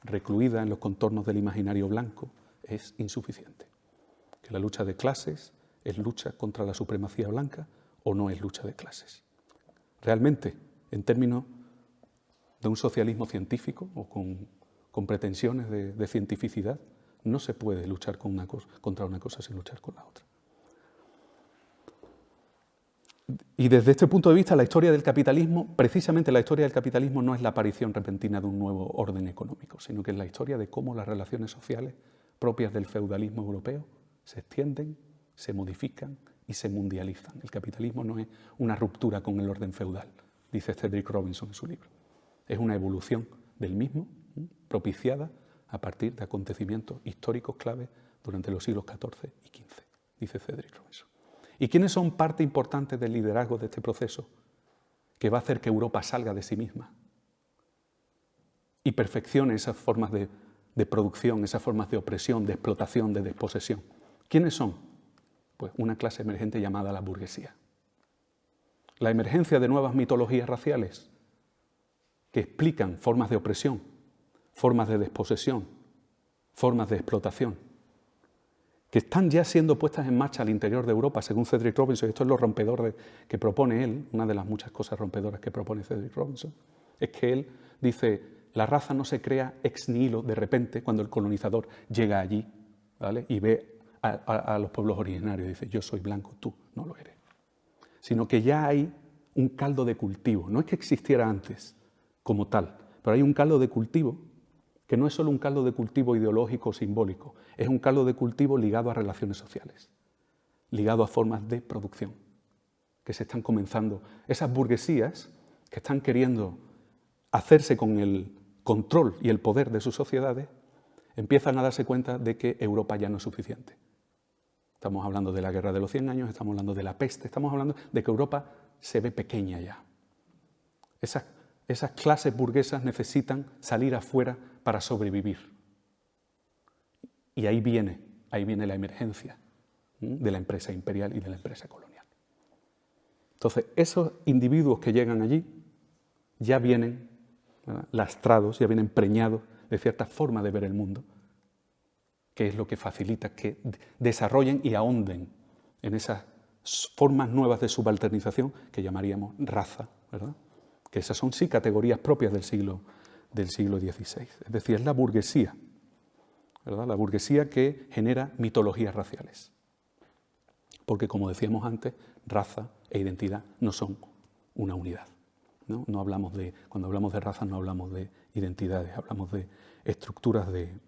recluida en los contornos del imaginario blanco, es insuficiente. Que la lucha de clases es lucha contra la supremacía blanca o no es lucha de clases. Realmente, en términos de un socialismo científico o con pretensiones de cientificidad, no se puede luchar contra una cosa sin luchar con la otra. Y desde este punto de vista, la historia del capitalismo, precisamente la historia del capitalismo no es la aparición repentina de un nuevo orden económico, sino que es la historia de cómo las relaciones sociales propias del feudalismo europeo se extienden, se modifican y se mundializan. El capitalismo no es una ruptura con el orden feudal, dice Cedric Robinson en su libro. Es una evolución del mismo, propiciada a partir de acontecimientos históricos clave durante los siglos XIV y XV, dice Cedric Robinson. ¿Y quiénes son parte importante del liderazgo de este proceso que va a hacer que Europa salga de sí misma y perfeccione esas formas de producción, esas formas de opresión, de explotación, de desposesión? ¿Quiénes son? Pues una clase emergente llamada la burguesía. La emergencia de nuevas mitologías raciales que explican formas de opresión, formas de desposesión, formas de explotación, que están ya siendo puestas en marcha al interior de Europa, según Cedric Robinson. Esto es lo rompedor que propone él, una de las muchas cosas rompedoras que propone Cedric Robinson, es que él dice, la raza no se crea ex nihilo de repente cuando el colonizador llega allí, ¿vale? Y ve a los pueblos originarios y dice, yo soy blanco, tú no lo eres. Sino que ya hay un caldo de cultivo, no es que existiera antes como tal, pero hay un caldo de cultivo que no es solo un caldo de cultivo ideológico o simbólico, es un caldo de cultivo ligado a relaciones sociales, ligado a formas de producción, que se están comenzando. Esas burguesías que están queriendo hacerse con el control y el poder de sus sociedades, empiezan a darse cuenta de que Europa ya no es suficiente. Estamos hablando de la Guerra de los 100 años, estamos hablando de la peste, estamos hablando de que Europa se ve pequeña ya. Esas clases burguesas necesitan salir afuera para sobrevivir. Y ahí viene la emergencia de la empresa imperial y de la empresa colonial. Entonces, esos individuos que llegan allí ya vienen, ¿verdad?, lastrados, ya vienen preñados de cierta forma de ver el mundo, que es lo que facilita que desarrollen y ahonden en esas formas nuevas de subalternización que llamaríamos raza, ¿verdad? Que esas son sí categorías propias del siglo XVI. Es decir, es la burguesía ¿verdad? La burguesía que genera mitologías raciales. Porque, como decíamos antes, raza e identidad no son una unidad, ¿no? No hablamos de, cuando hablamos de raza no hablamos de identidades, hablamos de estructuras de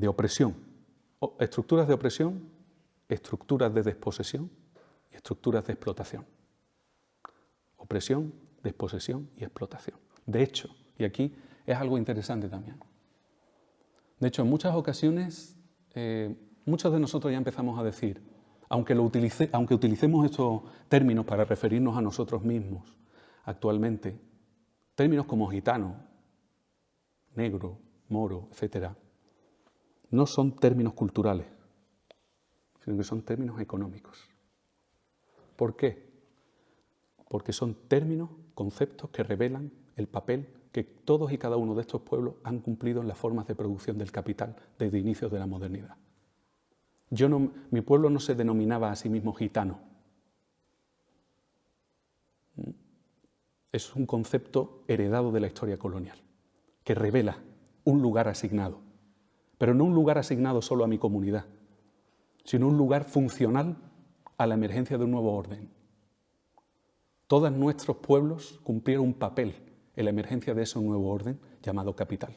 opresión. Estructuras de opresión, estructuras de desposesión y estructuras de explotación. Opresión, desposesión y explotación. De hecho, y aquí es algo interesante también, de hecho, en muchas ocasiones, muchos de nosotros ya empezamos a decir, aunque utilicemos estos términos para referirnos a nosotros mismos actualmente, términos como gitano, negro, moro, etc., no son términos culturales, sino que son términos económicos. ¿Por qué? Porque son términos, conceptos que revelan el papel que todos y cada uno de estos pueblos han cumplido en las formas de producción del capital desde inicios de la modernidad. Mi pueblo no se denominaba a sí mismo gitano. Es un concepto heredado de la historia colonial, que revela un lugar asignado, pero no un lugar asignado solo a mi comunidad, sino un lugar funcional a la emergencia de un nuevo orden. Todos nuestros pueblos cumplieron un papel en la emergencia de ese nuevo orden llamado capital.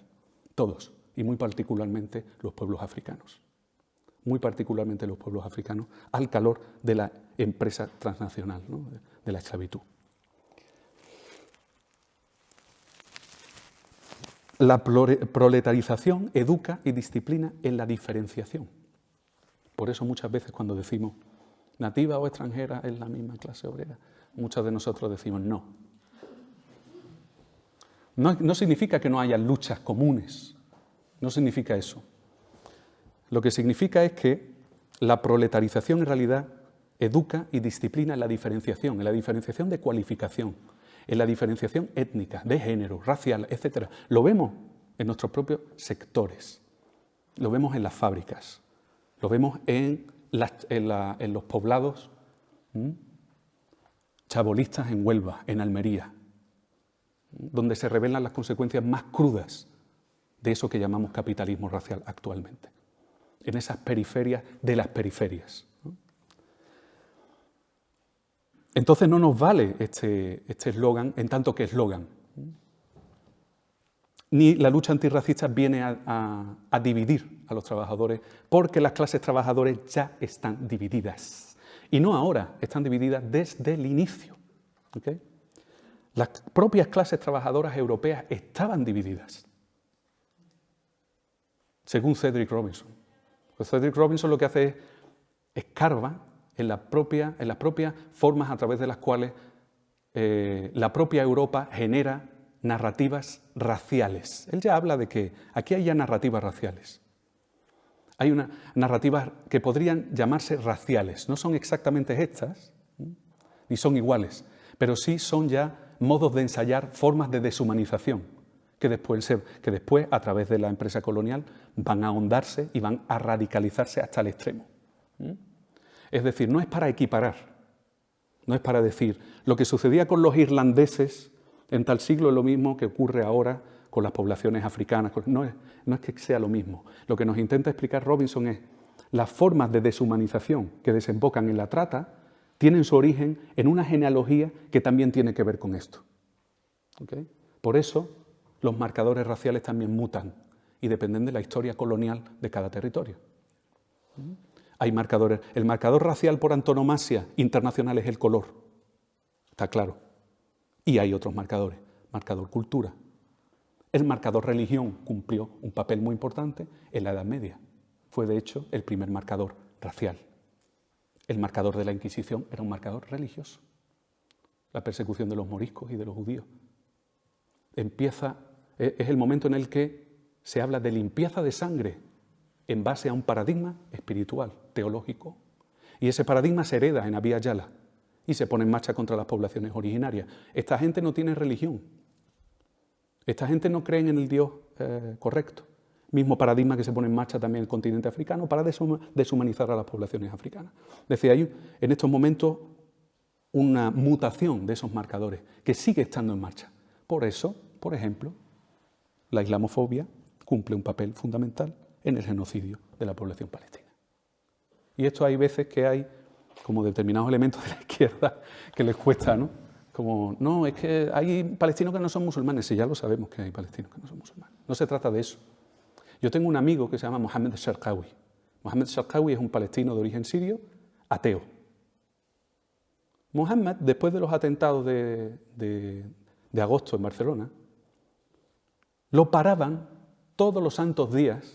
Todos, y muy particularmente los pueblos africanos. Muy particularmente los pueblos africanos, al calor de la empresa transnacional, ¿no? De la esclavitud. La proletarización educa y disciplina en la diferenciación. Por eso muchas veces cuando decimos nativa o extranjera es la misma clase obrera, muchos de nosotros decimos no. No significa que no haya luchas comunes, no significa eso. Lo que significa es que la proletarización en realidad educa y disciplina en la diferenciación de cualificación, en la diferenciación étnica, de género, racial, etc. Lo vemos en nuestros propios sectores, lo vemos en las fábricas, lo vemos en los poblados chabolistas en Huelva, en Almería, donde se revelan las consecuencias más crudas de eso que llamamos capitalismo racial actualmente, en esas periferias de las periferias. Entonces no nos vale este eslogan en tanto que eslogan. Ni la lucha antirracista viene a dividir a los trabajadores, porque las clases trabajadoras ya están divididas. Y no ahora, están divididas desde el inicio. ¿Okay? Las propias clases trabajadoras europeas estaban divididas, según Cedric Robinson. Pues Cedric Robinson lo que hace es escarba en las propias formas a través de las cuales la propia Europa genera narrativas raciales. Él ya habla de que aquí hay ya narrativas raciales. Hay unas narrativas que podrían llamarse raciales. No son exactamente estas, ni son iguales, pero sí son ya modos de ensayar formas de deshumanización que después, a través de la empresa colonial, van a ahondarse y van a radicalizarse hasta el extremo. Es decir, no es para equiparar, no es para decir lo que sucedía con los irlandeses en tal siglo es lo mismo que ocurre ahora con las poblaciones africanas. No es que sea lo mismo. Lo que nos intenta explicar Robinson es las formas de deshumanización que desembocan en la trata tienen su origen en una genealogía que también tiene que ver con esto. ¿Okay? Por eso los marcadores raciales también mutan y dependen de la historia colonial de cada territorio. Hay marcadores. El marcador racial por antonomasia internacional es el color, está claro. Y hay otros marcadores. Marcador cultura. El marcador religión cumplió un papel muy importante en la Edad Media. Fue, de hecho, el primer marcador racial. El marcador de la Inquisición era un marcador religioso. La persecución de los moriscos y de los judíos. Es el momento en el que se habla de limpieza de sangre en base a un paradigma espiritual, teológico. Y ese paradigma se hereda en Abya Yala y se pone en marcha contra las poblaciones originarias. Esta gente no tiene religión. Esta gente no cree en el Dios correcto. Mismo paradigma que se pone en marcha también en el continente africano para deshumanizar a las poblaciones africanas. Es decir, hay en estos momentos una mutación de esos marcadores que sigue estando en marcha. Por eso, por ejemplo, la islamofobia cumple un papel fundamental en el genocidio de la población palestina. Y esto hay veces que hay como determinados elementos de la izquierda que les cuesta, ¿no? Como, no, es que hay palestinos que no son musulmanes. Sí, ya lo sabemos que hay palestinos que no son musulmanes. No se trata de eso. Yo tengo un amigo que se llama Mohamed Sharqawi. Mohamed Sharqawi es un palestino de origen sirio, ateo. Mohamed, después de los atentados de agosto en Barcelona, lo paraban todos los santos días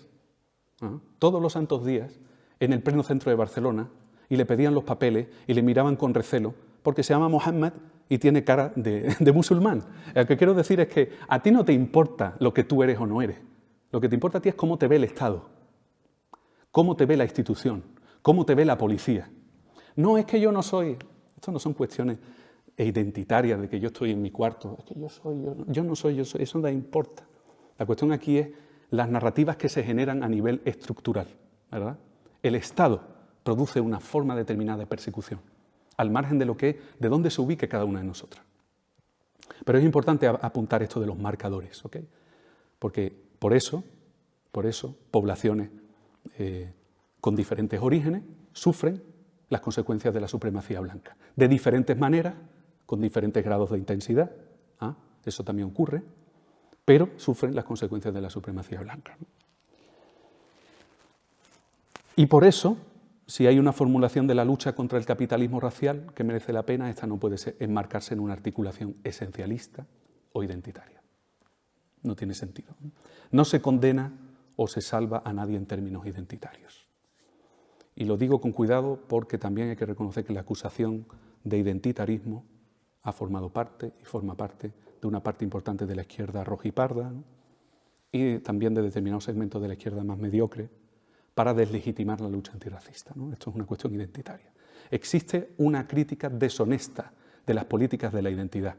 en el pleno centro de Barcelona y le pedían los papeles y le miraban con recelo porque se llama Mohamed y tiene cara de musulmán. Lo que quiero decir es que a ti no te importa lo que tú eres o no eres. Lo que te importa a ti es cómo te ve el Estado, cómo te ve la institución, cómo te ve la policía. No es que yo no soy... Esto no son cuestiones identitarias de que yo estoy en mi cuarto, es que yo no soy, eso no importa. La cuestión aquí es las narrativas que se generan a nivel estructural, ¿verdad? El Estado produce una forma determinada de persecución, al margen de dónde se ubique cada una de nosotras. Pero es importante apuntar esto de los marcadores, ¿ok? Porque por eso, poblaciones con diferentes orígenes sufren las consecuencias de la supremacía blanca. De diferentes maneras, con diferentes grados de intensidad, eso también ocurre, pero sufren las consecuencias de la supremacía blanca. Y por eso, si hay una formulación de la lucha contra el capitalismo racial que merece la pena, esta no puede enmarcarse en una articulación esencialista o identitaria. No tiene sentido. No se condena o se salva a nadie en términos identitarios. Y lo digo con cuidado porque también hay que reconocer que la acusación de identitarismo ha formado parte y forma parte de una parte importante de la izquierda rojiparda, ¿no? Y también de determinados segmentos de la izquierda más mediocre para deslegitimar la lucha antirracista, ¿no? Esto es una cuestión identitaria. Existe una crítica deshonesta de las políticas de la identidad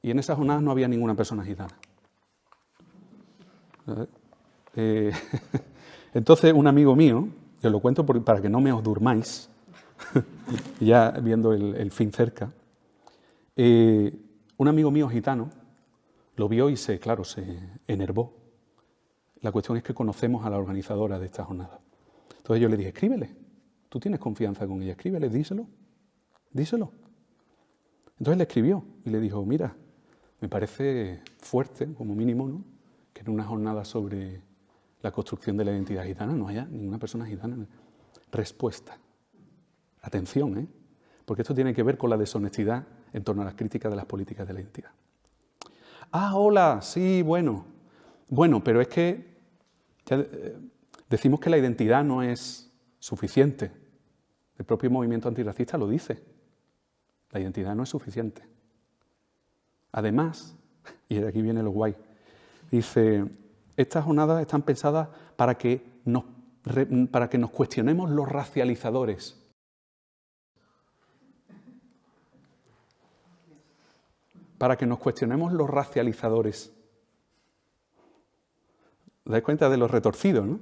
y en esas jornadas no había ninguna persona gitana. Entonces un amigo mío, yo lo cuento para que no me os durmáis, ya viendo el fin cerca, un amigo mío gitano lo vio y se enervó. La cuestión es que conocemos a la organizadora de esta jornada. Entonces yo le dije, escríbele, tú tienes confianza con ella, escríbele, díselo. Entonces le escribió y le dijo, mira, me parece fuerte, como mínimo, ¿no?, que en una jornada sobre la construcción de la identidad gitana no haya ninguna persona gitana. Respuesta. Atención, porque esto tiene que ver con la deshonestidad en torno a las críticas de las políticas de la identidad. Hola, sí, bueno, pero es que decimos que la identidad no es suficiente. El propio movimiento antirracista lo dice. La identidad no es suficiente. Además, y de aquí viene lo guay, dice, estas jornadas están pensadas para que nos cuestionemos los racializadores. Para que nos cuestionemos los racializadores. ¿Os dais cuenta de lo retorcido, no?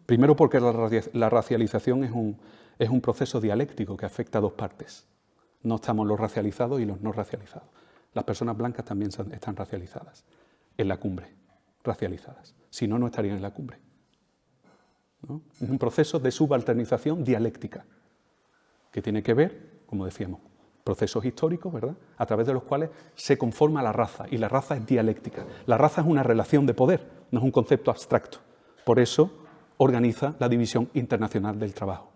Primero porque la racialización es un proceso dialéctico que afecta a dos partes. No estamos los racializados y los no racializados. Las personas blancas también están racializadas, en la cumbre, racializadas. Si no, no estarían en la cumbre, ¿no? Es un proceso de subalternización dialéctica que tiene que ver, como decíamos, procesos históricos, ¿verdad?, a través de los cuales se conforma la raza, y la raza es dialéctica. La raza es una relación de poder, no es un concepto abstracto. Por eso organiza la División Internacional del Trabajo.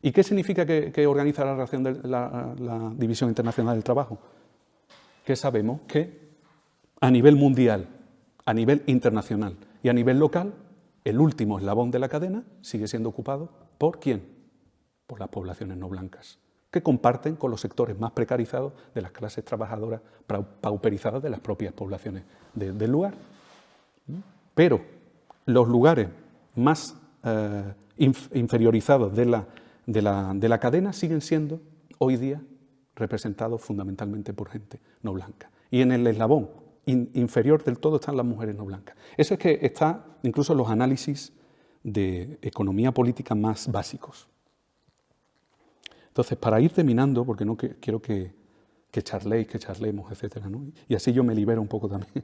¿Y qué significa que organiza la División Internacional del Trabajo? Que sabemos que a nivel mundial, a nivel internacional y a nivel local, el último eslabón de la cadena sigue siendo ocupado ¿por quién? Por las poblaciones no blancas, que comparten con los sectores más precarizados de las clases trabajadoras pauperizadas de las propias poblaciones del lugar. Pero los lugares más inferiorizados de la cadena siguen siendo hoy día representados fundamentalmente por gente no blanca. Y en el eslabón inferior del todo están las mujeres no blancas. Eso es que está incluso en los análisis de economía política más básicos. Entonces, para ir terminando, porque no quiero que charléis, que charlemos, etcétera, ¿no? Y así yo me libero un poco también.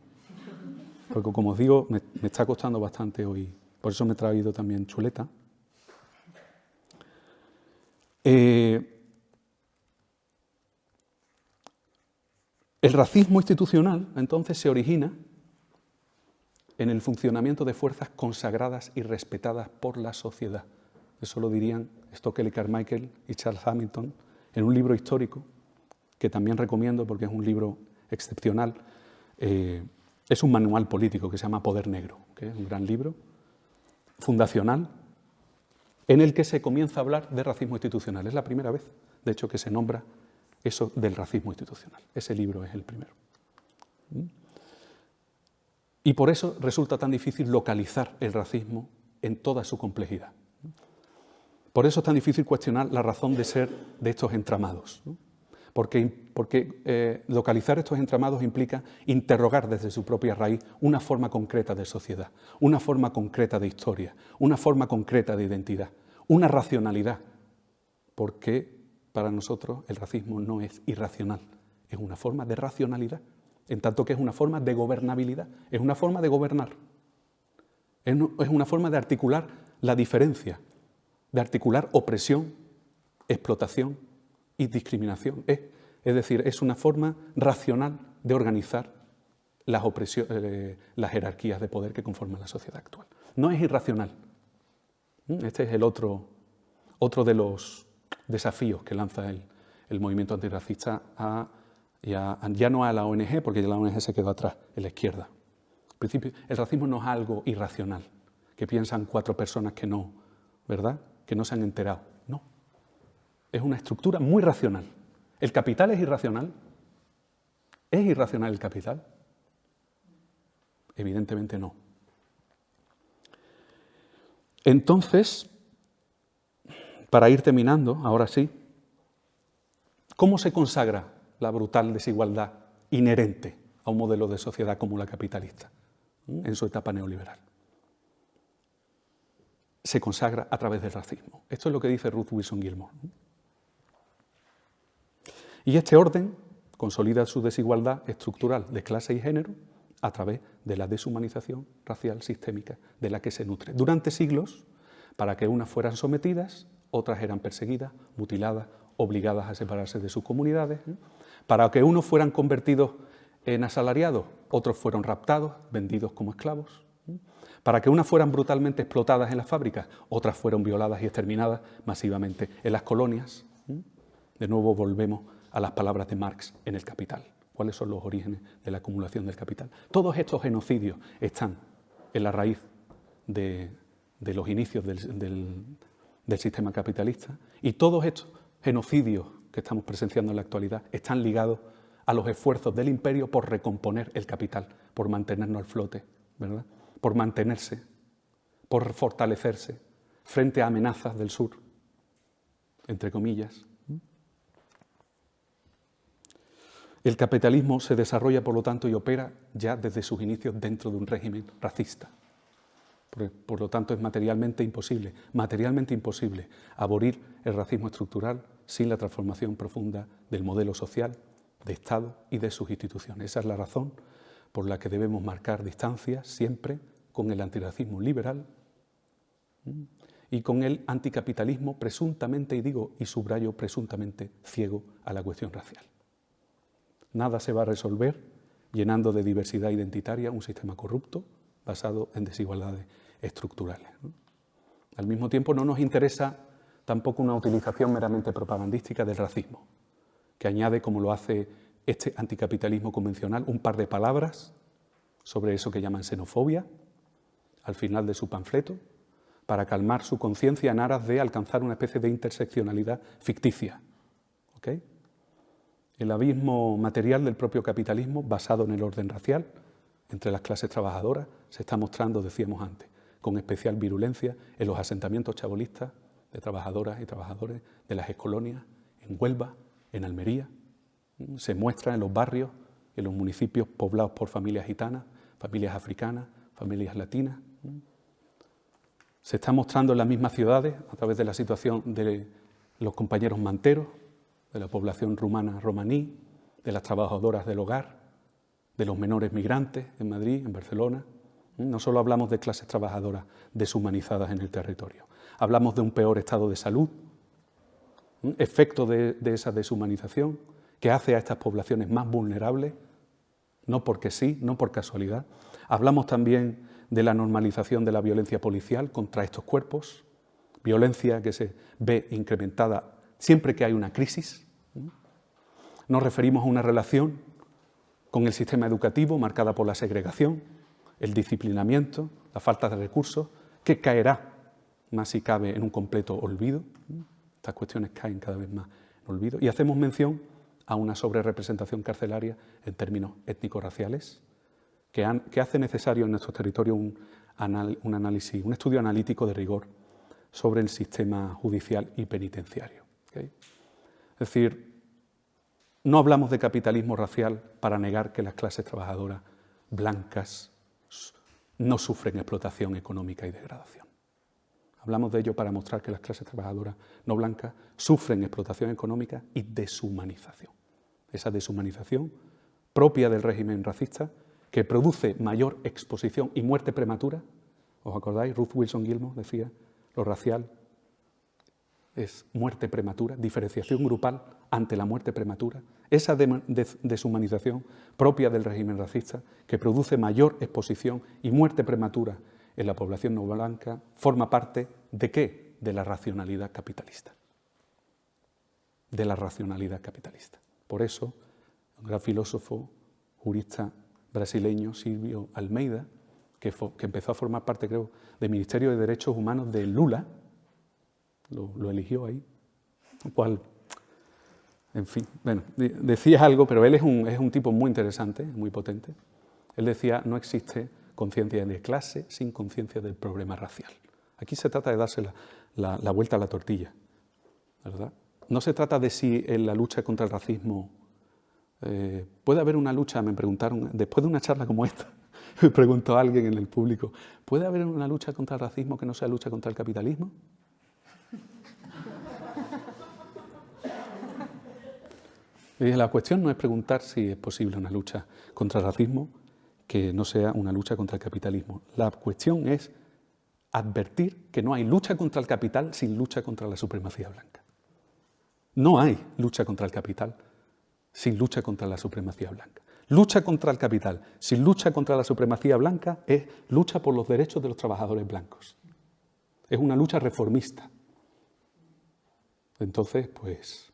porque como os digo, me está costando bastante hoy. Por eso me he traído también chuleta. El racismo institucional, entonces, se origina en el funcionamiento de fuerzas consagradas y respetadas por la sociedad. Eso lo dirían Stokely Carmichael y Charles Hamilton en un libro histórico que también recomiendo porque es un libro excepcional. Es un manual político que se llama Poder Negro, que es un gran libro fundacional en el que se comienza a hablar de racismo institucional. Es la primera vez, de hecho, que se nombra eso del racismo institucional. Ese libro es el primero. Y por eso resulta tan difícil localizar el racismo en toda su complejidad. Por eso es tan difícil cuestionar la razón de ser de estos entramados, ¿no? Porque localizar estos entramados implica interrogar desde su propia raíz una forma concreta de sociedad, una forma concreta de historia, una forma concreta de identidad, una racionalidad, porque para nosotros el racismo no es irracional, es una forma de racionalidad, en tanto que es una forma de gobernabilidad, es una forma de gobernar, es una forma de articular la diferencia, de articular opresión, explotación y discriminación. Es decir, es una forma racional de organizar las jerarquías de poder que conforman la sociedad actual. No es irracional. Este es el otro de los desafíos que lanza el movimiento antirracista ya no a la ONG, porque ya la ONG se quedó atrás, en la izquierda. En principio, el racismo no es algo irracional, que piensan 4 personas que no, ¿verdad?, que no se han enterado. No. Es una estructura muy racional. ¿El capital es irracional? ¿Es irracional el capital? Evidentemente no. Entonces, para ir terminando, ahora sí, ¿cómo se consagra la brutal desigualdad inherente a un modelo de sociedad como la capitalista en su etapa neoliberal? Se consagra a través del racismo. Esto es lo que dice Ruth Wilson Gilmore. Y este orden consolida su desigualdad estructural de clase y género a través de la deshumanización racial sistémica de la que se nutre. Durante siglos, para que unas fueran sometidas, otras eran perseguidas, mutiladas, obligadas a separarse de sus comunidades. Para que unos fueran convertidos en asalariados, otros fueron raptados, vendidos como esclavos. Para que unas fueran brutalmente explotadas en las fábricas, otras fueron violadas y exterminadas masivamente en las colonias. De nuevo volvemos a las palabras de Marx en El Capital. ¿Cuáles son los orígenes de la acumulación del capital? Todos estos genocidios están en la raíz de los inicios del sistema capitalista, y todos estos genocidios que estamos presenciando en la actualidad están ligados a los esfuerzos del imperio por recomponer el capital, por mantenernos al flote, ¿verdad?, por mantenerse, por fortalecerse frente a amenazas del sur, entre comillas. El capitalismo se desarrolla, por lo tanto, y opera ya desde sus inicios dentro de un régimen racista. Por lo tanto, es materialmente imposible abolir el racismo estructural sin la transformación profunda del modelo social, de Estado y de sus instituciones. Esa es la razón por la que debemos marcar distancia siempre con el antirracismo liberal y con el anticapitalismo presuntamente, y subrayo presuntamente, ciego a la cuestión racial. Nada se va a resolver llenando de diversidad identitaria un sistema corrupto basado en desigualdades estructurales, ¿no? Al mismo tiempo, no nos interesa tampoco una utilización meramente propagandística del racismo, que añade, como lo hace este anticapitalismo convencional, un par de palabras sobre eso que llaman xenofobia al final de su panfleto, para calmar su conciencia en aras de alcanzar una especie de interseccionalidad ficticia. ¿Okay? El abismo material del propio capitalismo, basado en el orden racial entre las clases trabajadoras, se está mostrando, decíamos antes, con especial virulencia en los asentamientos chabolistas de trabajadoras y trabajadores de las excolonias, en Huelva, en Almería. Se muestra en los barrios, en los municipios poblados por familias gitanas, familias africanas, familias latinas. Se está mostrando en las mismas ciudades a través de la situación de los compañeros manteros, de la población rumana romaní, de las trabajadoras del hogar, de los menores migrantes en Madrid, en Barcelona. No solo hablamos de clases trabajadoras deshumanizadas en el territorio, hablamos de un peor estado de salud, efecto de esa deshumanización que hace a estas poblaciones más vulnerables, no porque sí, no por casualidad. Hablamos también de la normalización de la violencia policial contra estos cuerpos, violencia que se ve incrementada siempre que hay una crisis. Nos referimos a una relación con el sistema educativo marcada por la segregación, el disciplinamiento, la falta de recursos, que caerá, más si cabe, en un completo olvido. Estas cuestiones caen cada vez más en olvido. Y hacemos mención a una sobrerepresentación carcelaria en términos étnico-raciales, que hace necesario en nuestro territorio un análisis, un estudio analítico de rigor sobre el sistema judicial y penitenciario. ¿Okay? Es decir, no hablamos de capitalismo racial para negar que las clases trabajadoras blancas no sufren explotación económica y degradación. Hablamos de ello para mostrar que las clases trabajadoras no blancas sufren explotación económica y deshumanización. Esa deshumanización propia del régimen racista que produce mayor exposición y muerte prematura. ¿Os acordáis? Ruth Wilson Gilmore decía, lo racial es muerte prematura, diferenciación grupal ante la muerte prematura. Esa deshumanización propia del régimen racista que produce mayor exposición y muerte prematura en la población no blanca forma parte ¿de qué? De la racionalidad capitalista. De la racionalidad capitalista. Por eso, un gran filósofo, jurista brasileño, Silvio Almeida, que empezó a formar parte, creo, del Ministerio de Derechos Humanos de Lula, lo eligió ahí, lo cual, en fin, bueno, decía algo, pero él es un tipo muy interesante, muy potente. Él decía, no existe conciencia de clase sin conciencia del problema racial. Aquí se trata de darse la vuelta a la tortilla, ¿verdad? No se trata de si en la lucha contra el racismo puede haber una lucha, me preguntaron, después de una charla como esta, me preguntó alguien en el público, ¿puede haber una lucha contra el racismo que no sea lucha contra el capitalismo? Y dije, la cuestión no es preguntar si es posible una lucha contra el racismo que no sea una lucha contra el capitalismo. La cuestión es advertir que no hay lucha contra el capital sin lucha contra la supremacía blanca. No hay lucha contra el capital sin lucha contra la supremacía blanca. Lucha contra el capital sin lucha contra la supremacía blanca es lucha por los derechos de los trabajadores blancos. Es una lucha reformista. Entonces, pues,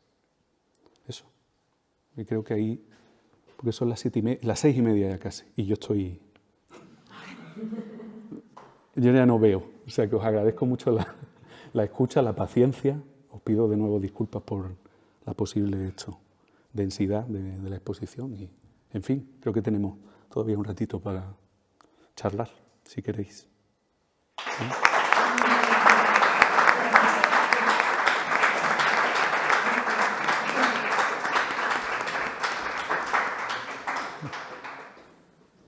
eso. Y creo que ahí, porque son las 6:30 ya casi, y yo ya no veo. O sea que os agradezco mucho la escucha, la paciencia. Os pido de nuevo disculpas por la posible densidad de la exposición. Y, en fin, creo que tenemos todavía un ratito para charlar, si queréis. ¿Sí?